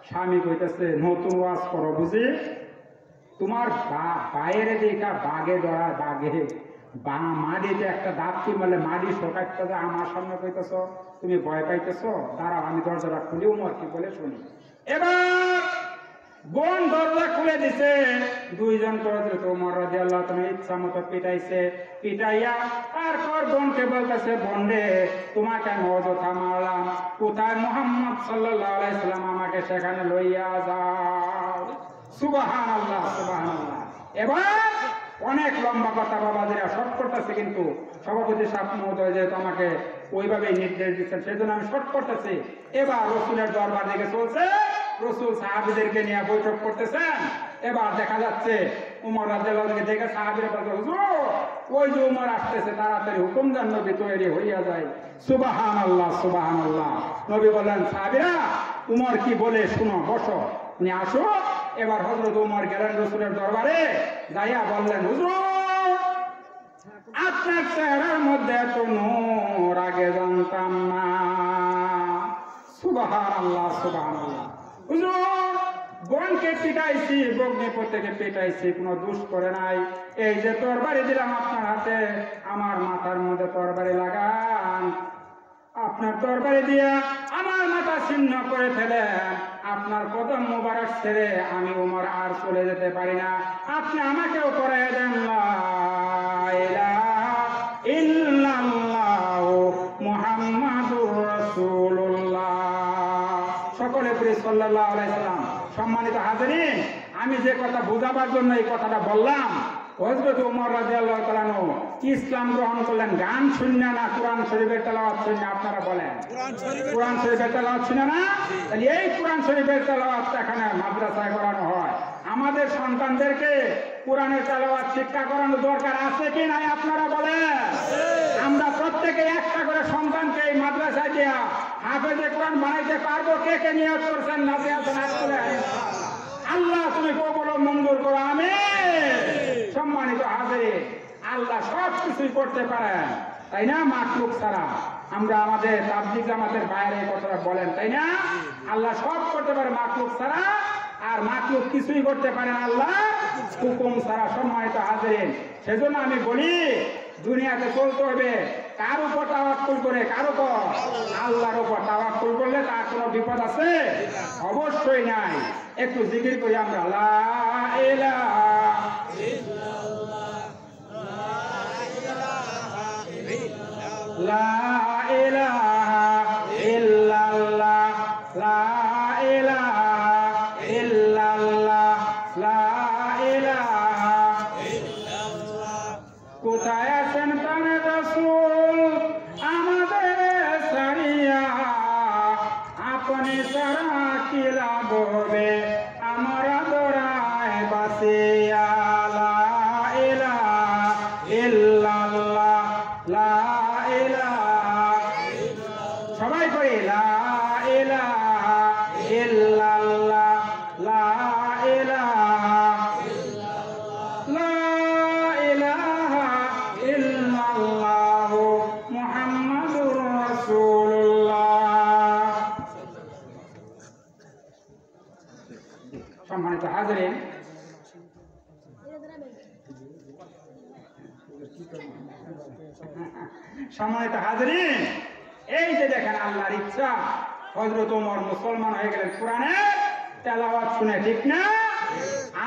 স্বামী কইতেছে, নতুন ওয়াজ করো বুঝি, তোমার বাইরে দেখা বাঘে ধরা, বাঘে মাটিতে একটা দাপটি মারলে মাটি শোকাইতে যায়, আমার সামনে কইতেছ তুমি ভয় পাইতেছ, দাঁড়াও আমি দরজাটা খুলি উমর কি বলে শুনি। এবার বোন দরজা খুলে দিছে, দুইজন করে উমর রাদিয়াল্লাহু তাআলা ইচ্ছা মতো পিটাইছে, পিটাইয়া তারপর বোনকে বলতেছে, বোন রে তোমাকে আমি অযথা মারলাম, কোথায় মুহাম্মদ সাল্লাল্লাহু আলাইহি সাল্লাম, আমাকে সেখানে লইয়া যাও। সুবহানাল্লাহ, সুবহানাল্লাহ। এবার অনেক লম্বা কথা বাবাজিরা শর্ট করতেছে, কিন্তু সভাপতি সাহেব মহোদয় যেহেতু আমাকে ওইভাবেই নির্দেশ দিচ্ছেন, সেই জন্য আমি শর্ট করতেছি। এবার রাসূলের দরবার দিকে চলছে, রাসূল সাহাবীদেরকে নিয়ে বৈঠক করতেছেন। এবার দেখা যাচ্ছে উমর রাদিয়াল্লাহু আনহু দেখে সাহাবীরা বলতে, হুজুর ওই যে উমর আসতেছে, তাড়াতাড়ি হুকুম দেন নবী তৈরি হইয়া যায়। সুবহানাল্লাহ সুবহানাল্লাহ। নবী বললেন, সাহাবীরা উমর কি বলে শুনো, বসো, উনি আসো। এবার হযরত উমর গেলেন রাসূলের দরবারে, যাইয়া বললেন, হুজুর আপনার চেহারার মধ্যে এত নূর আগে জানতাম না। সুবহানাল্লাহ সুবহানাল্লাহ। হুজুর বোনকে পিটাইছি, বগ্নিপতিকে পিটাইছি, কোনো দোষ করে নাই। এই যে তরবারি দিলাম আপনার হাতে, আমার মাথার মধ্যে তরবারি লাগান, আপনার তরবারি দিয়া আমার মাথা ছিন্ন করে ফেলেন। আপনার কদম মোবারক ছেড়ে আমি উমর আর চলে যেতে পারি না, আপনি আমাকেও করে দেন। লা ইলাহা ইল্লাল্লাহু মুহাম্মাদুর রাসূলুল্লাহ। সকলে পড়ি সাল্লাল্লাহু আলাইহি সাল্লাম। সম্মানিত হাজিরিন, আমি যে কথা বোঝাবার জন্য এই কথাটা বললাম, হযরত ওমর রাদিয়াল্লাহু তাআলা আনহু ইসলাম গ্রহণ করলেন গান শুনে না, কোরআন শরীফের তেলাওয়াত শুনে। আপনারা বলেন কোরআন শরীফের তেলাওয়াত শুনে না? তাহলে এই কোরআন শরীফের তেলাওয়াত এখানে মাদ্রাসায় করানো হয়। আমাদের সন্তানদেরকে কোরআনের তেলাওয়াত শিক্ষা করানো দরকার আছে কি নাই আপনারা বলেন? আমরা প্রত্যেকে একটা করে সন্তানকে এই মাদ্রাসায় দেয়া হাফেজে কোরআন বানাইতে পারবো? কে কে নিয়ত করছেন? নাতে আছেন আসলে আল্লাহ তুমি কবুল ও মঞ্জুর করো, আমিন। সম্মানিত হাজিরিন, আল্লাহ সব কিছুই করতে পারেন, তাই না? মাখলুক ছাড়া। আমরা আমাদের তাবলীগ জামাতের বাইরে এই কথাটা বলেন, তাই না? আল্লাহ সব করতে পারে মাখলুক ছাড়া, আর মাখলুক কিছুই করতে পারে না আল্লাহ হুকুম ছাড়া। সম্মানিত হাজিরিন, সেজন্য আমি বলি দুনিয়াতে চলতে হবে কার উপর তাওয়াক্কুল করে? কার উপর? আল্লাহর উপর তাওয়াক্কুল করলে তার কোনো বিপদ আছে? অবশ্যই নাই। একটু জিকির করি আমরা, লা ইলাহা লা ইলাহা ইল্লাল্লাহ, লা ইলাহা ইল্লাল্লাহ, লা ইলাহা ইল্লাল্লাহ। কোথায় আছেন প্রাণে রাসূল আমাদের ছাড়িয়া, আপনি ছাড়া কি লাভ হবে আমরা দরায় বাসিয়া। লা ইলাহা ইল্লাল্লাহ, লা সবাই করি, লা ইলাহা ইল্লাল্লাহ, লা ইলাহা লা ইলাহা ইল্লাল্লাহু মুহাম্মাদুর রাসূলুল্লাহ। সম্মানিত হাজিরিন, সম্মানিত হাজিরিন, এই যে দেখেন আল্লাহর ইচ্ছা হযরত ওমর মুসলমান হয়ে গেলেন কোরআনের তেলাওয়াত শুনে, ঠিক না?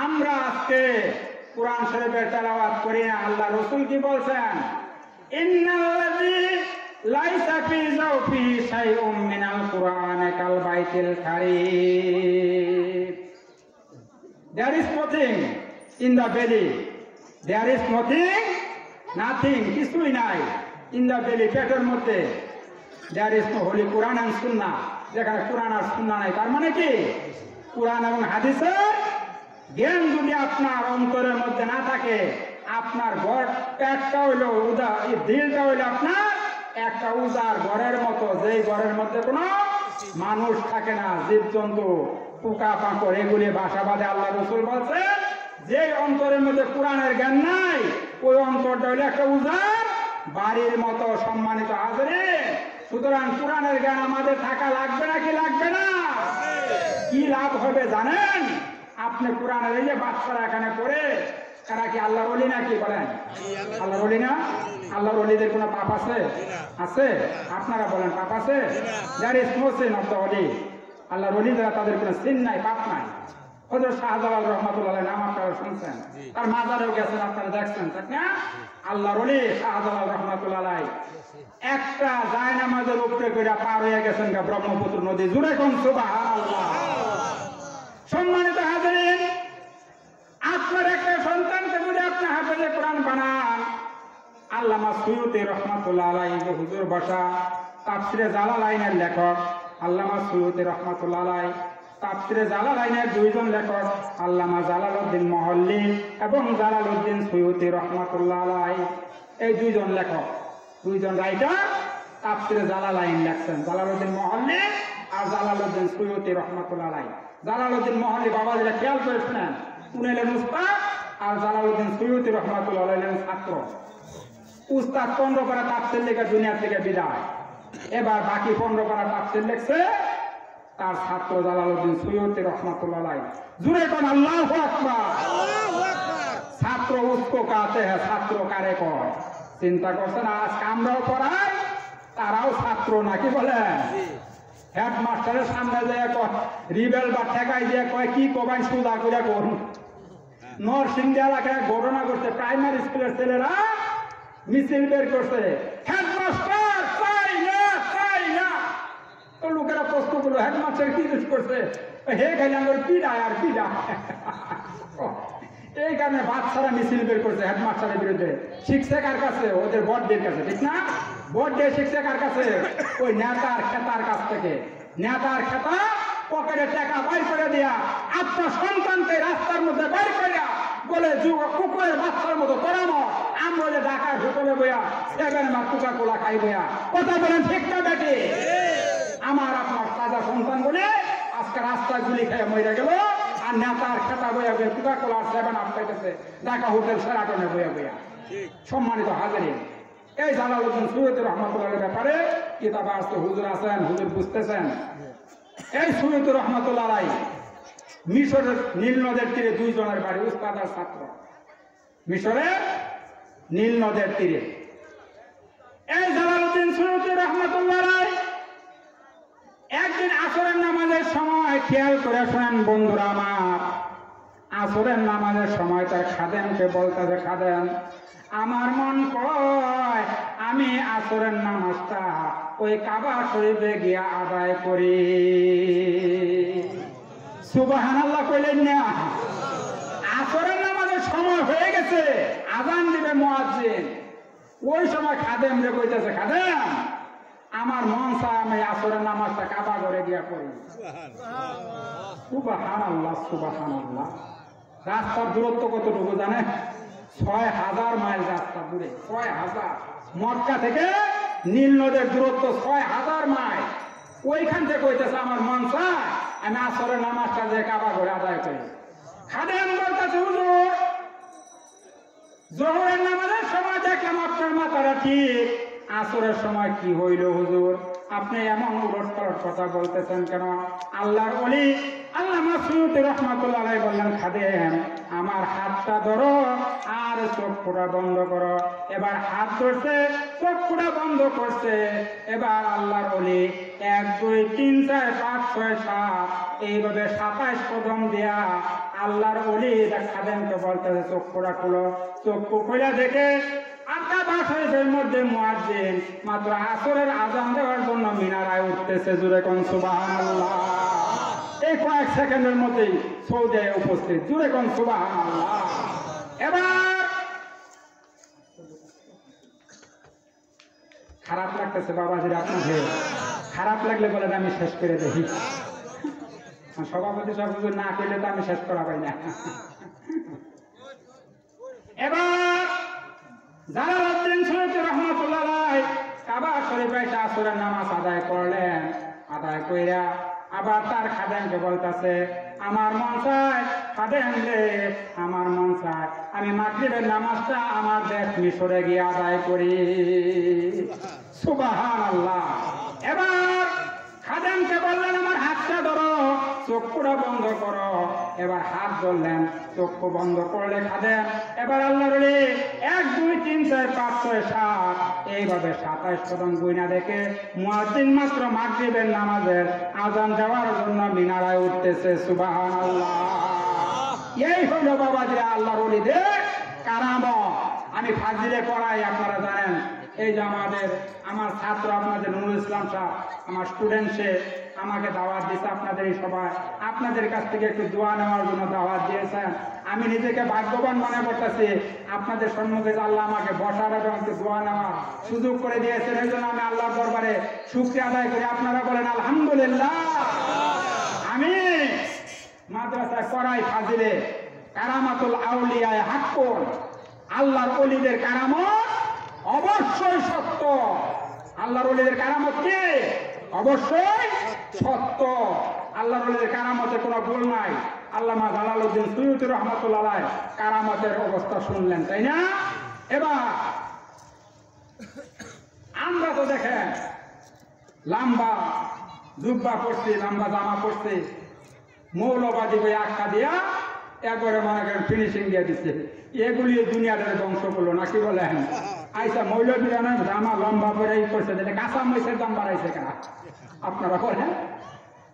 আমরা আজকে কোরআন শরীফের তেলাওয়াত করি না। আল্লাহ রাসূল কি বলছেন? ইন্নাল্লাযী লাইসা ফি যাওফি শাইউম মিনাল কুরআনি কাল বাইতিল কারীম। There is nothing in the belly. There is nothing, কিছুই নাই in the belly, পেটের মধ্যে। There is no holy Quran and Sunnah, যেখানে কোরআন আর সুন্নাহ নাই। তার মানে কি? কোরআন এবং হাদিসের জ্ঞান যদি আপনার অন্তরের মধ্যে না থাকে, আপনার ঘর পেটটা হইল উদা, এই দিলটা হইল আপনার একটা উদার ঘরের মতো, যেই ঘরের মধ্যে কোনো মানুষ থাকে না, জীবজন্তু পোকা পাঁকড় এগুলি বাসা বাঁধে। আল্লাহ রাসূল বলছেন যে অন্তরের মধ্যে কোরআনের জ্ঞান নাই, ওই অন্তরটা হইল একটা উদার বাড়ির মতো। সম্মানিত হাজিরিন, সুতরাং কোরআনের জ্ঞান আমাদের থাকা লাগবে না কি লাগবে না? কি লাভ হবে জানেন? আপনি কোরআনের এই যে বাচ্চারা এখানে পড়ে, এরা কি আল্লাহর ওলি নাকি? বলেন আল্লাহর ওলি না? আল্লাহর ওলিদের কোনো পাপ আছে? আছে? আপনারা বলেন পাপ আছে? There is no sin of the holy. আল্লাহর ওলি যারা, তাদের কোনো সিন নাই, পাপ নাই। হযরত শাহজালাল রাহমাতুল্লাহ আলাইহি নাম আপনারা শুনছেন, তার মাজারেও গেছেন, আপনারা দেখছেন, ঠিক না? আল্লাহর ওলি শাহজালাল রাহমাতুল্লাহ আলাইহি একটা জায়নামাজের উপরে করে পার হয়ে গেছেন ব্রহ্মপুত্র নদী। জুড়ে কোন সুবহানাল্লাহ। সম্মানিত হাজিরিন, আপনার একটা সন্তানকে যদি আপনি হাফেজে কোরআন বানান, আল্লামা সুয়ুতী রহমাতুল্লাহ আলাইহি যে হুজুর বসা তাফসিরে জালালাইনের লেখক আল্লামা সুয়ুতী রহমাতুল্লাহ আলাইহি তাফসিরে জালালাইনের দুইজন লেখক আল্লামা জালালউদ্দিন মহল্লি এবং জালালউদ্দিন সুয়ুতি রহমাতুল্লাহ আলাইহি, এই দুইজন লেখক, দুইজন রাইটার তাফসিরে জালালাইন লেখছেন, জালালউদ্দিন মহল্লি আর জালালউদ্দিন সুয়ুতি রহমাতুল্লাহ আলাইহি। জালালউদ্দিন মহল্লি বাবা যেটা খেয়াল করে শুনেন, উনি হলেন উস্তাদ আর জালালউদ্দিন সুয়ুতি রহমাতুল্লাহ আলাইহি হলেন ছাত্র। উস্তাদ 15 পারা তাফসির লেখা দুনিয়া থেকে বিদায়, এবার বাকি 15 পারা তাফসির লিখছে তার ছাত্র জালালউদ্দিন সুয়ুতি রহমাতুল্লাহ আলাইহি। জুরে কোন আল্লাহু আকবার। ছাত্র উসকো কাতে হ্যাঁ, ছাত্র কারে কয়? চিন্তা করছেন আজ আমরাও পড়াই, তারাও ছাত্র নাকি বলেন? হেডমাস্টারের সামনে যায় রিবেল বা ঠেকাই দিয়ে কয় কি কবাই সুদা করে করুন। নরসিংদী এলাকায় ঘটনা করছে, প্রাইমারি স্কুলের ছেলেরা মিছিল বের করছে, হেডমাস্টার চাই না চাই না। তো লোকেরা প্রশ্ন করলো হেডমাস্টার কি দোষ করছে? হে খাইলে আমার পিড়া আর পিড়া। এই কারণে বাচ্চারা মিছিল বের করছে হেডমাস্টারের বিরুদ্ধে। শিখছে কার কাছে? ওদের বড়দের কাছে, ঠিক না? বড়দের শিখছে কার কাছে? ওই নেতার খেতার কাছ থেকে। নেতার খেতা পকেটে টাকা বাইর করে দিয়া আপনার সন্তানকে রাস্তার মধ্যে বাইর করিয়া বলে কুকুরের বাচ্চার মতো করানো, আমরা যে ঢাকার হোটেলে বইয়া 7 মাস কোকা কোলা খাই বইয়া। কথা বলেন ঠিক না বেটি? আমার আপনার তাজা সন্তান বলে আজকে রাস্তায় গুলি খেয়ে মরে গেল, আর নেতার খেতা বইয়া বইয়া কোকা কোলা 7 আপ খাইতেছে ঢাকা হোটেল সেরাটনে বইয়া বইয়া। সম্মানিত হাজিরিন, এই জালালউদ্দিন সুয়ুতি রহমাতুল্লাহর ব্যাপারে কিতাব আসতে হুজুর আছেন, হুজুর বুঝতেছেন। এই সুয়ুতি রহমাতুল্লাহ আলাইহি মিশরের নীল নদের তীরে দুইজনের বাড়ি, উস্তাদ আর ছাত্র। মিশরের নীল নদের তীরে এই জালালউদ্দিন সুয়ুতি রহমাতুল্লাহ আলাইহি একদিন আসরের নামাজের সময়, খেয়াল করে শোনেন বন্ধুরা আমার, আসরের নামাজের সময় তার খাদেমকে বলতেছে, খাদেম আমার মন কয় আমি আসরের নামাজটা ওই কাবা শরীফে গিয়া আদায় করি। সুবহানাল্লাহ কইলেন না? আসরের নামাজের সময় হয়ে গেছে, আযান দিবে মুয়াজ্জিন। ওই সময় খাদেম রে কইতেছে, খাদেম আমার মন চায় আমি আসরের নামাজটা কাবা ঘরে গিয়া করি। সুবহানাল্লাহ সুবহানাল্লাহ। রাস্তার দূরত্ব কতটুকু জানে? 6000 মাইল রাস্তা দূরে। 6000। মক্কা থেকে নীল নদের দূরত্ব 6000 মাইল। ওইখান থেকে কইতেছে আমার মন চায় আমি আসরের নামাজটা যে কাবা ঘরে আদায় করি। খাদেম বলতেছে, হুজুর জোহরের নামাজের সময় দেখলাম আপনার মাথাটা ঠিক, আসরের সময় কি হইল হুজুর? আপনি এমন উলটপালট কথা বলতেছেন কেন? আল্লাহর ওলি আল্লামা সুয়ুতি রহমাতুল্লাহ আলাইহি বললেন, খাদেম আমার হাতটা ধরো আর চক্ষুটা বন্ধ করো। এবার হাত ধরছে, চক্ষুটা বন্ধ করছে। এবার আল্লাহর ওলি 1 2 3 4 5 6 7 এইভাবে 27 কদম দিয়া আল্লাহর ওলি খাদেমকে বলতেছে চক্ষুটা খুলো। চক্ষু খুলে দেখে কাবা শরীফের মধ্যে মুয়াজ্জিন মাত্র আসরের আযান দেওয়ার জন্য মিনারায় উঠতেছে। জোরে কোন সুবহানাল্লাহ। এই কয়েক সেকেন্ডের মধ্যেই সৌদি উপস্থিত। জোরে কোন সুবহানাল্লাহ। এবার খারাপ লাগতেছে বাবাজিরা আপনাকে? খারাপ লাগলে বলেন আমি শেষ করে দেখি। সভাপতি সাহেব না করলে তো আমি শেষ করা পাই না। এবার জালালউদ্দিন সুয়ুতি রহমাতুল্লাহ আলাইহি কাবা শরীফে আসরের নামাজ আদায় করলেন। আদায় কইরা আবার তার খাদেমকে বলতেছে, আমার মন চায় খাদেম রে, আমার মন চায় আমি মাগরিবের নামাজটা আমার দেশ মিশরে গিয়ে আদায় করি। সুবহানাল্লাহ। এবার খাদেমকে বললেন আমার হাতটা ধরো, চক্ষুটা বন্ধ করো। এবার হাত ধরলেন, চক্ষু বন্ধ করলে খাদেম এবার আল্লাহর ওলি 1 2 3 4 5 6 7 এইভাবে 27 কদম গুইনা দেখে মুয়াজ্জিন মাত্র মাগরিবের নামাজের আযান দেওয়ার জন্য মিনারায় উঠতেছে। সুবহানাল্লাহ। এই হইল বাবাজিরা আল্লাহর ওলিদের কারামত। আমি ফাজিলে পড়াই, আপনারা জানেন। এই যে আমার ছাত্র আপনাদের নুরুল ইসলাম সাহেব, আমার স্টুডেন্ট, সে আমাকে দাওয়াত দিয়েছে আপনাদের এই সবাই, আপনাদের কাছ থেকে একটু দোয়া নেওয়ার জন্য দাওয়াত দিয়েছেন। আমি নিজেকে ভাগ্যবান মনে করতেছি, আপনাদের সম্মুখে আল্লাহ আমাকে বসার এবং একটু দোয়া নেওয়ার সুযোগ করে দিয়েছেন। এই জন্য আমি আল্লাহর দরবারে শুকরিয়া আদায় করি। আপনারা বলেন আলহামদুলিল্লাহ। আমি মাদ্রাসায় করাই ফাজিলে কারামাতুল আউলিয়ায় হাক্কুন, আল্লাহর ওলিদের কারামত অবশ্যই সত্য। আল্লাহর ওলিদের কারামত কি? অবশ্যই সত্য। আল্লাহর ওলিদের কারামতে কোনো ভুল নাই। আল্লামা জালালউদ্দিন সুয়ুতী রহমাতুল্লাহ আলাইহি কারামতের অবস্থা শুনলেন, তাই না? এবার আমরা তো দেখেন লম্বা জুব্বা পড়ছি, লম্বা জামা পড়ছি, মৌলবাদী বই আখ্যা দিয়া একবারে মনে করেন ফিনিশিং দিয়ে দিচ্ছে। এগুলি দুনিয়াটারে ধ্বংস করলো নাকি বলেন? আইসা মৌলবীরা জামা লম্বা করে করছে, কাঁচা মহিষের দাম বাড়াইছে কেন আপনারা বলেন?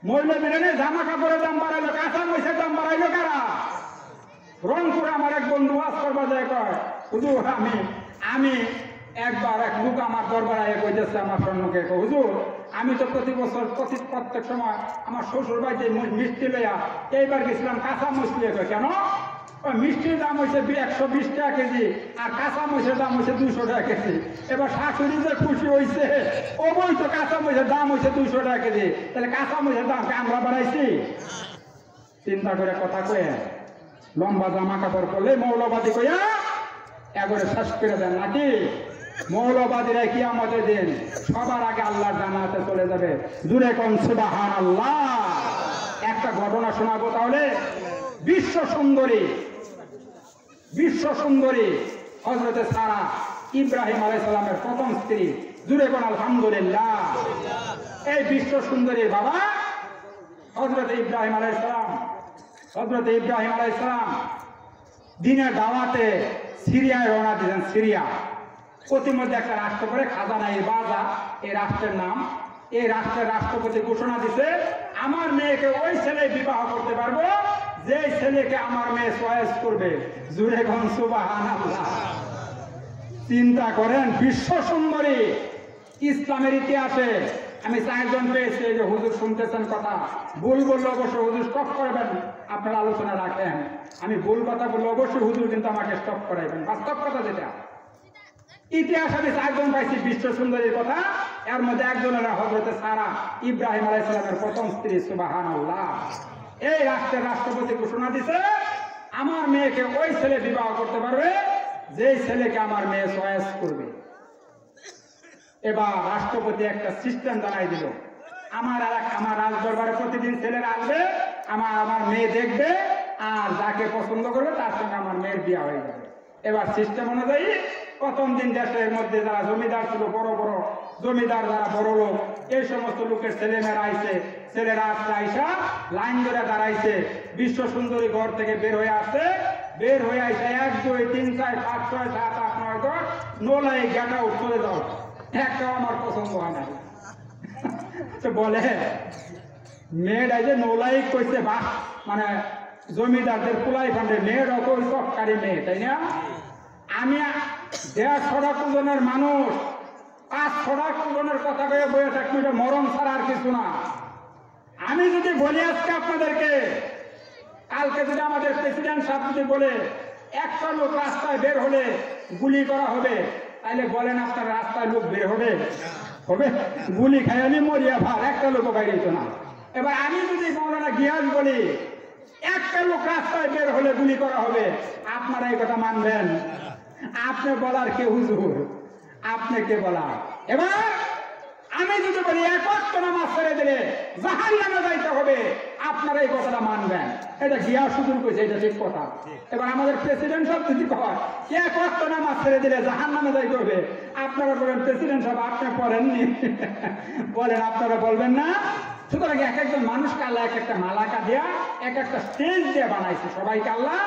মৌলবীরা জামা কাপড়ের দাম বাড়াইলো, কাঁচা মহিষের দাম বাড়াইলো কারা? রংপুরে আমার এক বন্ধু ওয়াজ করবা যায়, কয় হুজুর আমি একবার এক লোক আমার দরবারে কইতেছে আমার স্বর্ণকে, হুজুর আমি তো প্রতি বছর প্রত্যেক সময় আমার শ্বশুর বাড়িতে মিষ্টি লইয়া এইবার গেছিলাম কাঁচা মহিষ লিয়ে। কেন? মিষ্টির দাম হয়েছে 120 টাকা কেজি আর কাঁচা মহিষের দাম হয়েছে 200 টাকা কেজি। এবার শাশুড়ি যে খুশি হয়েছে, ও বই তো কাঁচা মহিষের দাম হয়েছে 200 টাকা কেজি, তাহলে কাঁচা মহিষের দামকে আমরা বাড়াইছি? চিন্তা করে কথা কয়ে লম্বা জামা কাপড় পরলে মৌলবাদী কইয়া একবারে শেষ করে দেন নাকি? মৌলবাদীরা কি আমাদের দিন সবার আগে আল্লাহর জান্নাতে চলে যাবে। জুরে কোন সুবহানাল্লাহ। একটা ঘটনা শোনাবো তাহলে। বিশ্ব সুন্দরী হযরতে সারা, ইব্রাহিম আলাইহিস সালামের প্রথম স্ত্রী। জুরে কোন আলহামদুলিল্লাহ। এই বিশ্ব সুন্দরীর বাবা হযরতে ইব্রাহিম আলাইহিস সালাম দিনের দাওয়াতে সিরিয়ায় রওনা দিলেন। সিরিয়া প্রতিমধ্যে একটা রাষ্ট্র করে খাজানাই বাজা এই রাষ্ট্রের নাম। এই রাষ্ট্রের রাষ্ট্রপতি ঘোষণা দিছে, আমার মেয়েকে ওই ছেলে বিবাহ করতে পারবো যে ছেলেকে আমার মেয়ে চয়েস করবে। জুরে কোন সুবহানাল্লাহ। চিন্তা করেন, বিশ্ব সুন্দরী। ইসলামের ইতিহাসে আমি 4 জন পেয়েছি। এই যে হুজুর শুনতেছেন কথা, ভুল বললে অবশ্যই হুজুর স্টপ করবেন, আপনারা আলোচনা রাখেন। আমি ভুল কথা বললে অবশ্যই হুজুর কিন্তু আমাকে স্টপ করাইবেন, বাস্তব কথা যেটা। ইতিহাস আমি 4 জন পাইছি বিশ্ব সুন্দরীর কথা। এর মধ্যে একজনের হযরতে সারা, ইব্রাহিম আলাইহিস সালামের প্রথম স্ত্রী। সুবহানাল্লাহ। এই রাষ্ট্রের রাষ্ট্রপতি ঘোষণা দিছে, আমার মেয়েকে ওই ছেলে বিবাহ করতে পারবে যে ছেলেকে আমার মেয়ে চয়েস করবে। এবার রাষ্ট্রপতি একটা সিস্টেম জানাই দিল, আমার রাজদরবারে প্রতিদিন ছেলেরা আসবে, আমার মেয়ে দেখবে, আর যাকে পছন্দ করবে তার সঙ্গে আমার মেয়ের বিয়ে হয়ে যাবে। এবার সিস্টেম অনুযায়ী প্রথম দিন দেশের মধ্যে যারা জমিদার ছিল, বড় বড় জমিদার, যারা বড় লোক, এই সমস্ত লোকের ছেলেমেয়েরা আইছে। ছেলেরা আইসা লাইন ধরে দাঁড়াইছে। বিশ্ব সুন্দরী ঘর থেকে বের হয়ে আসছে। বের হয়ে আইসে 1 2 3 4 5 6 7 8 9 10 নোলাই গাটা চলে যাও, একটাও আমার পছন্দ হয় না। বলে মেয়েটা যে নোলাই কইছে, বাহ, মানে জমিদারদের কুলাই ফান্ডে মেয়ের অত সবকারী মেয়ে, তাই না? আমি 150 জনের মানুষ 500 জনের কথা কয়ে বয়ে থাকবো, এটা মরণ ছাড়া আর কিছু না। আমি যদি বলি আজকে আপনাদেরকে, কালকে যদি আমাদের প্রেসিডেন্ট সাহেব যদি বলে একটা লোক রাস্তায় বের হলে গুলি করা হবে, তাহলে বলেন আপনার রাস্তায় লোক বের হবে? গুলি খাইনি মরিয়া ভার, একটা লোক বাইরে হইতো না। এবার আমি যদি মৌলানা গিয়াস বলি একটা লোক রাস্তায় বের হলে গুলি করা হবে, আপনারা এই কথা মানবেন? আপনি বলার কে হুজুর? আপনি কে বলা? এবার আমি যদি বলি 1 ওয়াক্ত নামাজ ছেড়ে দিলে জাহান্নামে যাইতে হবে, আপনারা এই কথাটা মানবেন? এটা গিয়াস হুজুর কইছে, এটা ঠিক কথা। এবার আমাদের প্রেসিডেন্ট সাহেব যদি কয় 1 ওয়াক্ত নামাজ ছেড়ে দিলে জাহান্নামে যাইতে হবে, আপনারা বলেন প্রেসিডেন্ট সাহেব আপনি পড়েননি? বলেন, আপনারা বলবেন না? সুতরাং এক একজন মানুষকে আল্লাহ এক একটা মালাকা দেয়া, এক একটা স্টেজ দিয়ে বানাইছে। সবাইকে আল্লাহ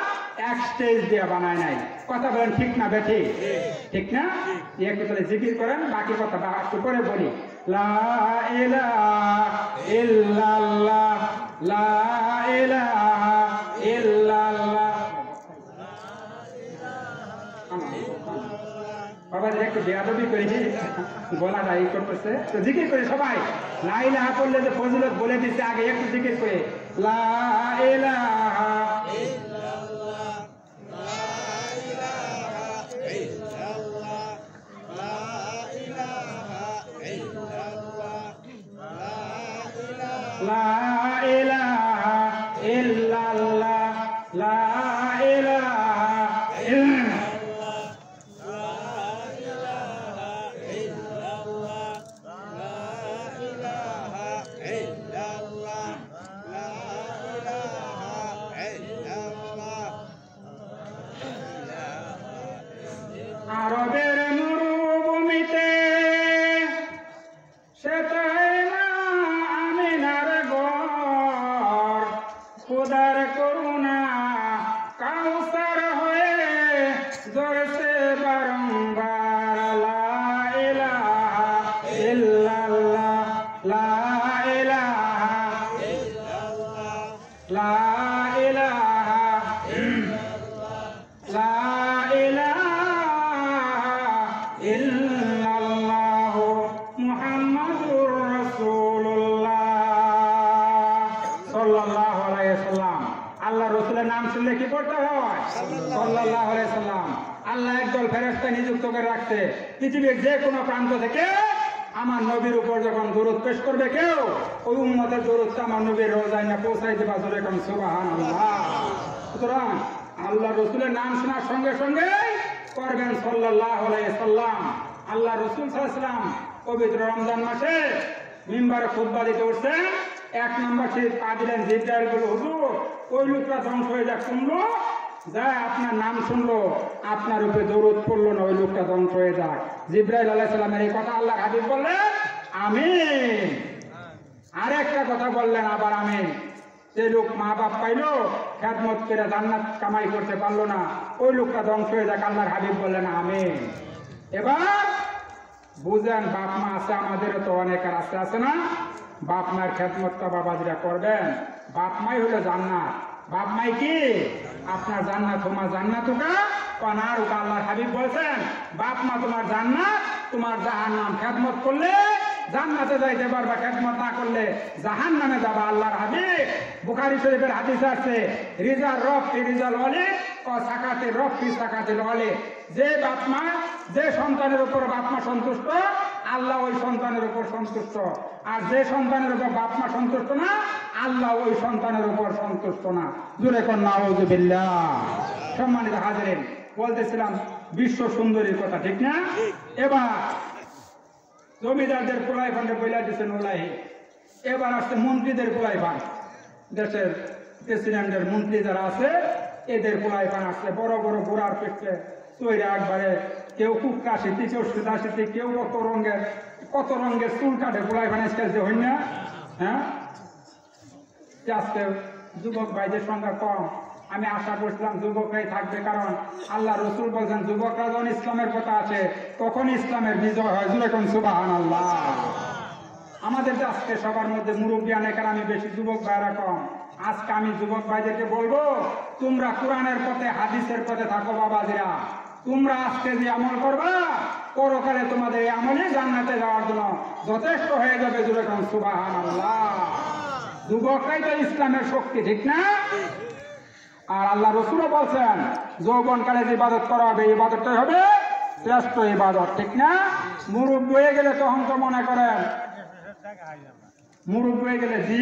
এক স্টেজ দিয়ে বানায় নাই। কথা বলেন ঠিক না বেঠি? ঠিক না? একটু তাহলে জিকির করেন, বাকি কথা একটু করে বলি। লা ইলাহা ইল্লাল্লাহ, লা ইলাহা ইল্লাল্লাহ। বাবা একটু বেয়াদবি করি, বলা যায় করতেছে, তো জিকির করে সবাই। লা ইলাহা বললে যে ফজিলত বলে দিচ্ছে, আগে একটু জিকির করে লা ইলাহা ইল্লাল্লাহ, লা ইলাহা ইল্লাল্লাহ, লা ইলাহা ইল্লাল্লাহ, লা ইলাহা ইল্লাল্লাহ। সাল্লাল্লাহু আলাইহি সাল্লাম। আল্লাহ একদল ফেরেশতা নিযুক্ত করে রাখছে পৃথিবীর যে কোনো প্রান্ত থেকে আমার নবীর উপর যখন দরুদ পেশ করবে কেউ, ওই উম্মতের দরুদটা আমার নবীর রওজায় না পৌঁছাই দেবা, জোরে কোন সুবহানাল্লাহ। সুতরাং আল্লাহ রসুলের নাম শোনার সঙ্গে সঙ্গে করবেন সাল্লাল্লাহু আলাইহি সাল্লাম। আল্লাহ রসুল সাল্লাল্লাহু আলাইহি সাল্লাম পবিত্র রমজান মাসে মিম্বারে খুতবা দিতে উঠছেন, এক নম্বর শরীফ পা দিলেন, জিবরাইল বলল, হুজুর ওই লোকটা ধ্বংস হয়ে যাক, শুনলো যায় আপনার নাম শুনলো, আপনার উপরে দরুদ পড়লো না, ওই লোকটা ধ্বংস হয়ে যাক। জিবরাইল আলাইহিস সালামের এই কথা আল্লাহ হাবিব বললেন আমিন। আরেকটা কথা বললেন আবার আমিন। যে লোক মা বাপ পাইলো, খেদমত করে জান্নাত কামাই করতে পারলো না, ওই লোকটা ধ্বংস হয়ে যাক, আল্লাহর হাবিব বললেন আমিন। এবার বুঝেন, বাপ মা আছে, আমাদেরও তো অনেকের আছে না, বাপ মায়ের খেদমতটা বাবাজিরা করবেন। বাপ মাই হলো জান্নাত। বাপ মাই কি আপনার জান্নাত, তোমার জান্নাত ওকা পানার ওকা। আল্লাহর হাবিব বলছেন বাপ মা তোমার জান্নাত, তোমার জাহান্নাম। খেদমত করলে জান্নাতে যাইতে পারবা, খেদমত না করলে জাহান্নামে যাবা। আল্লাহর হাবিব বুখারী শরীফের হাদিস আছে, রিজাল রব ফি রিজাল ওয়ালি ও সাকাতে রব ফি সাকাতিল ওয়ালি। যে বাপ মা, যে সন্তানের উপর বাপ মা সন্তুষ্ট, আল্লাহ ওই সন্তানের উপর সন্তুষ্ট। আর যে সন্তানের উপর বাপ মা সন্তুষ্ট না, আল্লাহ ওই সন্তানের উপর সন্তুষ্ট না। জোরে কোন নাউযুবিল্লাহ। সম্মানিত হাজিরিন, বলতেছিলাম বিশ্ব সুন্দরীর কথা, ঠিক না? এবার জমিদারদের পোলাই ফান্ডে বইলা দিচ্ছেন ওলাই। এবার আসছে মন্ত্রীদের পোলাই ফান্ড। দেশের প্রেসিডেন্টের মন্ত্রী যারা আছে, এদের পোলাই ফান্ড আসছে। বড় বড় গোড়ার পেটে তৈরি একবারে, কেউ কুক্কা শীতি, কেউ সুদা শীতি, কেউ কত রঙের চুল কাটে পোলাই ফান্ড খেলছে, হই না? হ্যাঁ, আজকে যুবক ভাইদের সংখ্যা কম। আমি আশা করছিলাম যুবকরাই থাকবে, কারণ আল্লাহ রসুল বলছেন যুবকরা যখন ইসলামের কথা আছে তখন ইসলামের বিজয় হয়। যেরকম সুবহানাল্লাহ। আমাদের আজকে সবার মধ্যে মুরব্বী অনেকের, আমি বেশি, যুবক ভাইরা কম। আজকে আমি যুবক ভাইদেরকে বলবো, তোমরা কোরআনের পথে, হাদিসের পথে থাকো বাবাজিরা। তোমরা আজকে যে আমল করবা, পরকালে তোমাদের এই আমলে জান্নাতে যাওয়ার জন্য যথেষ্ট হয়ে যাবে। যেরকম সুবহানাল্লাহ। যুবকরাই তো ইসলামের শক্তি, ঠিক না? আর আল্লাহ রসুলও বলছেন যৌবনকালে যে ইবাদত করা হবে, ইবাদতটাই হবে শ্রেষ্ঠ ইবাদত, ঠিক না? মুরব্বী হয়ে গেলে তখন তো মনে করেন, মুরব্বী হয়ে গেলে জি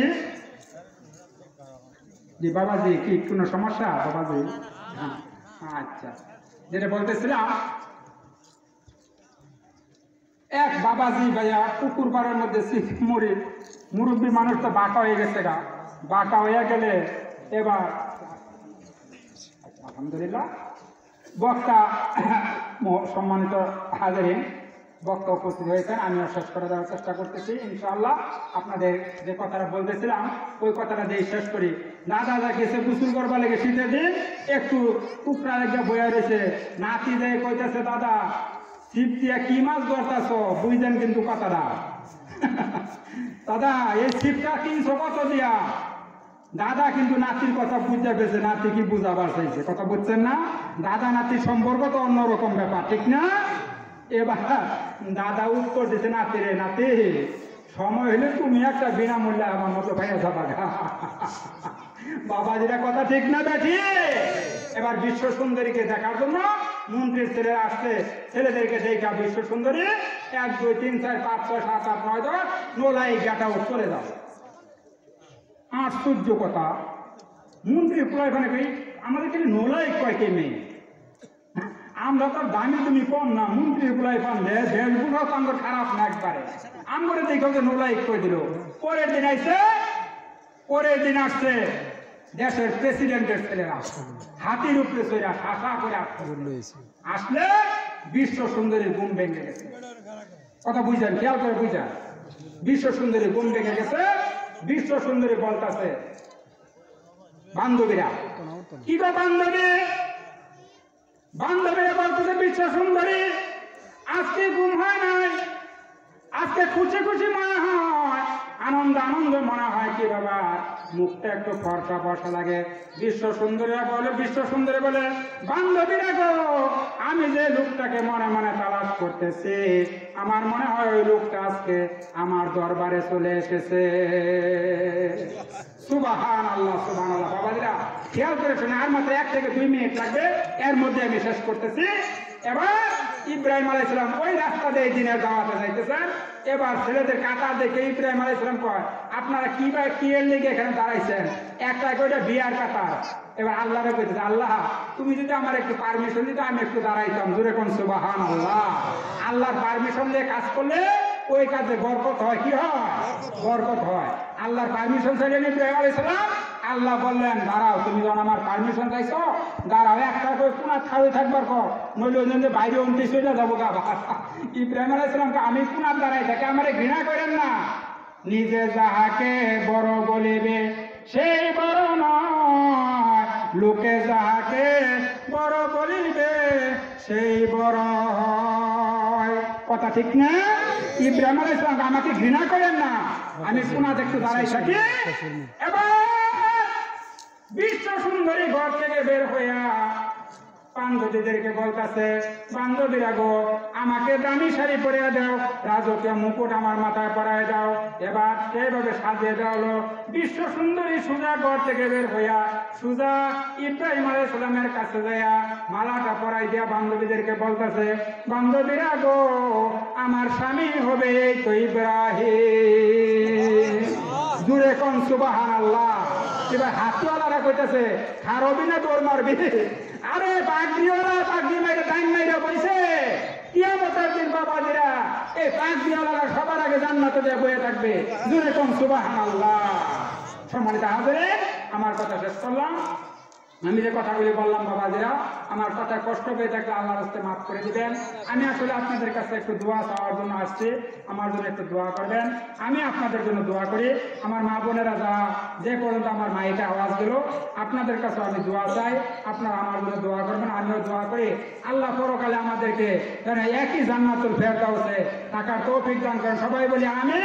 জি বাবাজি, কি কোনো সমস্যা বাবাজি? আচ্ছা, যেটা বলতেছিলাম, এক বাবাজি ভাইয়া পুকুর পাড়ের মধ্যে মুরব্বী মানুষ তো বাঁকা হয়ে গেছে গা। বাঁকা হয়ে গেলে এবার আলহামদুলিল্লাহ বক্তা, সম্মানিত হাজিরিন, বক্তা উপস্থিত হয়েছেন। আমিও শেষ করে দেওয়ার চেষ্টা করতেছি ইনশাআল্লাহ। আপনাদের যে কথাটা বলতেছিলাম ওই কথাটা দিয়ে শেষ করি। দাদা যা গেছে গোসল করবা লেগে শীতের দিন, একটু কুকরা লেগে বইয়া রয়েছে, নাতি দিয়ে কইতেছে দাদা ছিপ দিয়া কি মাছ ধরতেছ, বুঝলেন কিন্তু কথাটা। দাদা এই ছিপটা কিনছো কত দিয়া? দাদা কিন্তু নাতির কথা বুঝতে পেরেছে, নাতি কি বুঝাবার চাইছে, কথা বুঝছেন না? দাদা নাতির সম্পর্ক তো অন্যরকম ব্যাপার, ঠিক না? এবার দাদা উত্তর দিচ্ছে নাতিরে, নাতি সময় হলে তুমি একটা বিনামূল্যে আমার মতো ভাইয়া যাবা। বাবাজিরা কথা ঠিক না বেঠি? এবার বিশ্ব সুন্দরীকে দেখার জন্য মন্ত্রীর ছেলেরা আসছে, ছেলেদেরকে দেখা বিশ্ব সুন্দরী 1 2 3 4 5 6 7 8 9 10 নোলাই গাটা চলে যাও। আশ্চর্য কথা, মন্ত্রী প্রায় মানে আমাদের কিন্তু নোলাই কয়েকে মেয়ে, আমরা তো দামি তুমি কম না। মন্ত্রী প্রায় পানলে দেশগুলো তো আমার খারাপ না একবারে, আমরা দেখো যে নোলাই কয়ে দিল। পরের দিন আসছে দেশের প্রেসিডেন্টের ছেলেরা, হাতির উপরে চড়া শাসা করে আসলে বিশ্ব সুন্দরীর গুণ ভেঙে গেছে। কথা বুঝলেন? খেয়াল করে বুঝলেন? বিশ্ব সুন্দরীর গুণ ভেঙে গেছে। বিশ্ব সুন্দরী বলতেছে বান্ধবীরা, কি গো বান্ধবীরা বলতেছে বিশ্ব সুন্দরী আজকে ঘুম হয় নাই, আজকে খুশি খুশি মনে হয়, আনন্দ মনে হয় কি বাবা মুখটা একটু ফর্সা ফর্সা লাগে। বিশ্ব সুন্দরী বলে বান্ধবীরা গো, আমি যে লোকটাকে মনে মনে তালাশ করতেছি, আমার মনে হয় ওই লোকটা আজকে আমার দরবারে চলে এসেছে। সুবহানাল্লাহ সুবহানাল্লাহ। বাবাজিরা খেয়াল করে শুনে, আর মাত্র 1 থেকে 2 মিনিট লাগবে, এর মধ্যে আমি শেষ করতেছি। এবার ইব্রাহিম আলাইহিস সালাম ওই রাস্তা দিয়ে দিনের দাওয়াতে যাইতেছেন। এবার ছেলেদের কাতার দেখে ইব্রাহিম আলাইহিস সালাম কয়, আপনারা কি এর লেগে এখানে দাঁড়াইছেন? একটা কয়টা বিয়ার কাতার। এবার আল্লাহরে কইতেছে, আল্লাহ তুমি যদি আমার একটু পারমিশন দিতে আমি একটু দাঁড়াইতাম। জোরে কোন সুবহানাল্লাহ। আল্লাহর পারমিশন দিয়ে কাজ করলে ওই কাজে বরকত হয়। কি হয়? বরকত হয়। আল্লাহর পারমিশন চাইলেন ইব্রাহিম আলাইহিস সালাম। আল্লাহ বললেন, দাঁড়াও, তুমি যখন আমার পারমিশন চাইছো, দাঁড়াও, একটা করে কোনা খাওয়াই থাকবার কর, নইলে ওই বাইরে অন্তি চলে যাবো গা। ইব্রাহিম আলাইহিস সালামকে আমি কোনার দাঁড়াই থাকি, আমারে ঘৃণা করেন না। নিজে যাহাকে বড় বলিবে সেই বড় নয়, লোকে যাহাকে বড় বলিবে সেই বড় হয়। কথা ঠিক না? ইব্রাহিম আলাইহিস সালাম আমাকে ঘৃণা করেন না, আমি কোনা দেখতে দাঁড়াই থাকি। এবার বিশ্ব সুন্দরী ঘর থেকে বের হইয়া বান্ধবীদেরকে বলতেছে, বান্ধবীরা গো, আমাকে দামি শাড়ি পরিয়ে দাও, রাজকীয় মুকুট আমার মাথায় পরায় দাও। এবার সেইভাবে সাজিয়ে দেওয়া হলো। বিশ্ব সুন্দরী সুজা ঘর থেকে বের হইয়া সুজা ইব্রাহিম আলাইহিস সালামের কাছে যাইয়া মালাটা পরাই দিয়া বান্ধবীদেরকে বলতেছে, বান্ধবীরা গো, আমার স্বামী হবে তো ইব্রাহিম। জুড়ে কোন সুবহানাল্লাহ। এবার হাতওয়ালারা কইতেছে, খারবি না দৌড় মারবি? আরে পাগড়ি মাইরে টাইম মাইরে বইছে, কিয়ামতের দিন বাবাজিরা এই পাগড়িওয়ালারা সবার আগে জান্নাতে দিয়ে বয়ে থাকবে। জোরে কোন সুবহানাল্লাহ। সম্মানিত হাজিরিন, আমার কথা শেষ করলাম। আমি যে কথাগুলি বললাম বাবাজিরা, আমার কথা কষ্ট পেয়ে থাকলে আল্লাহর রাস্তায় মাফ করে দিবেন। আমি আসলে আপনাদের কাছে একটু দোয়া চাওয়ার জন্য আসছি, আমার জন্য একটু দোয়া করবেন। আমি আপনাদের জন্য দোয়া করি। আমার মা বোনেরা যে পর্যন্ত আমার মাইকে আওয়াজ দিল, আপনাদের কাছে আমি দোয়া চাই, আপনারা আমার জন্য দোয়া করবেন, আমিও দোয়া করি। আল্লাহ পরকালে আমাদেরকে একই জান্নাতুল ফেরদাউসে থাকার তৌফিক দান করেন। সবাই বলি আমিন।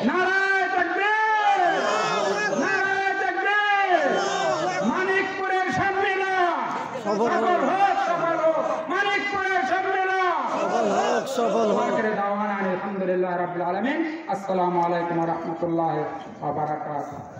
নারায়ে তাকবীর, নারায়ে তাকবীর। মানিকপুরের সম্মেলন সফল হোক, মানিকপুরের সম্মেলন সফল হোক। আলহামদুলিল্লাহ রাব্বিল আলামিন। আসসালামু আলাইকুম ওয়া রাহমাতুল্লাহি ওয়া বারাকাতুহু।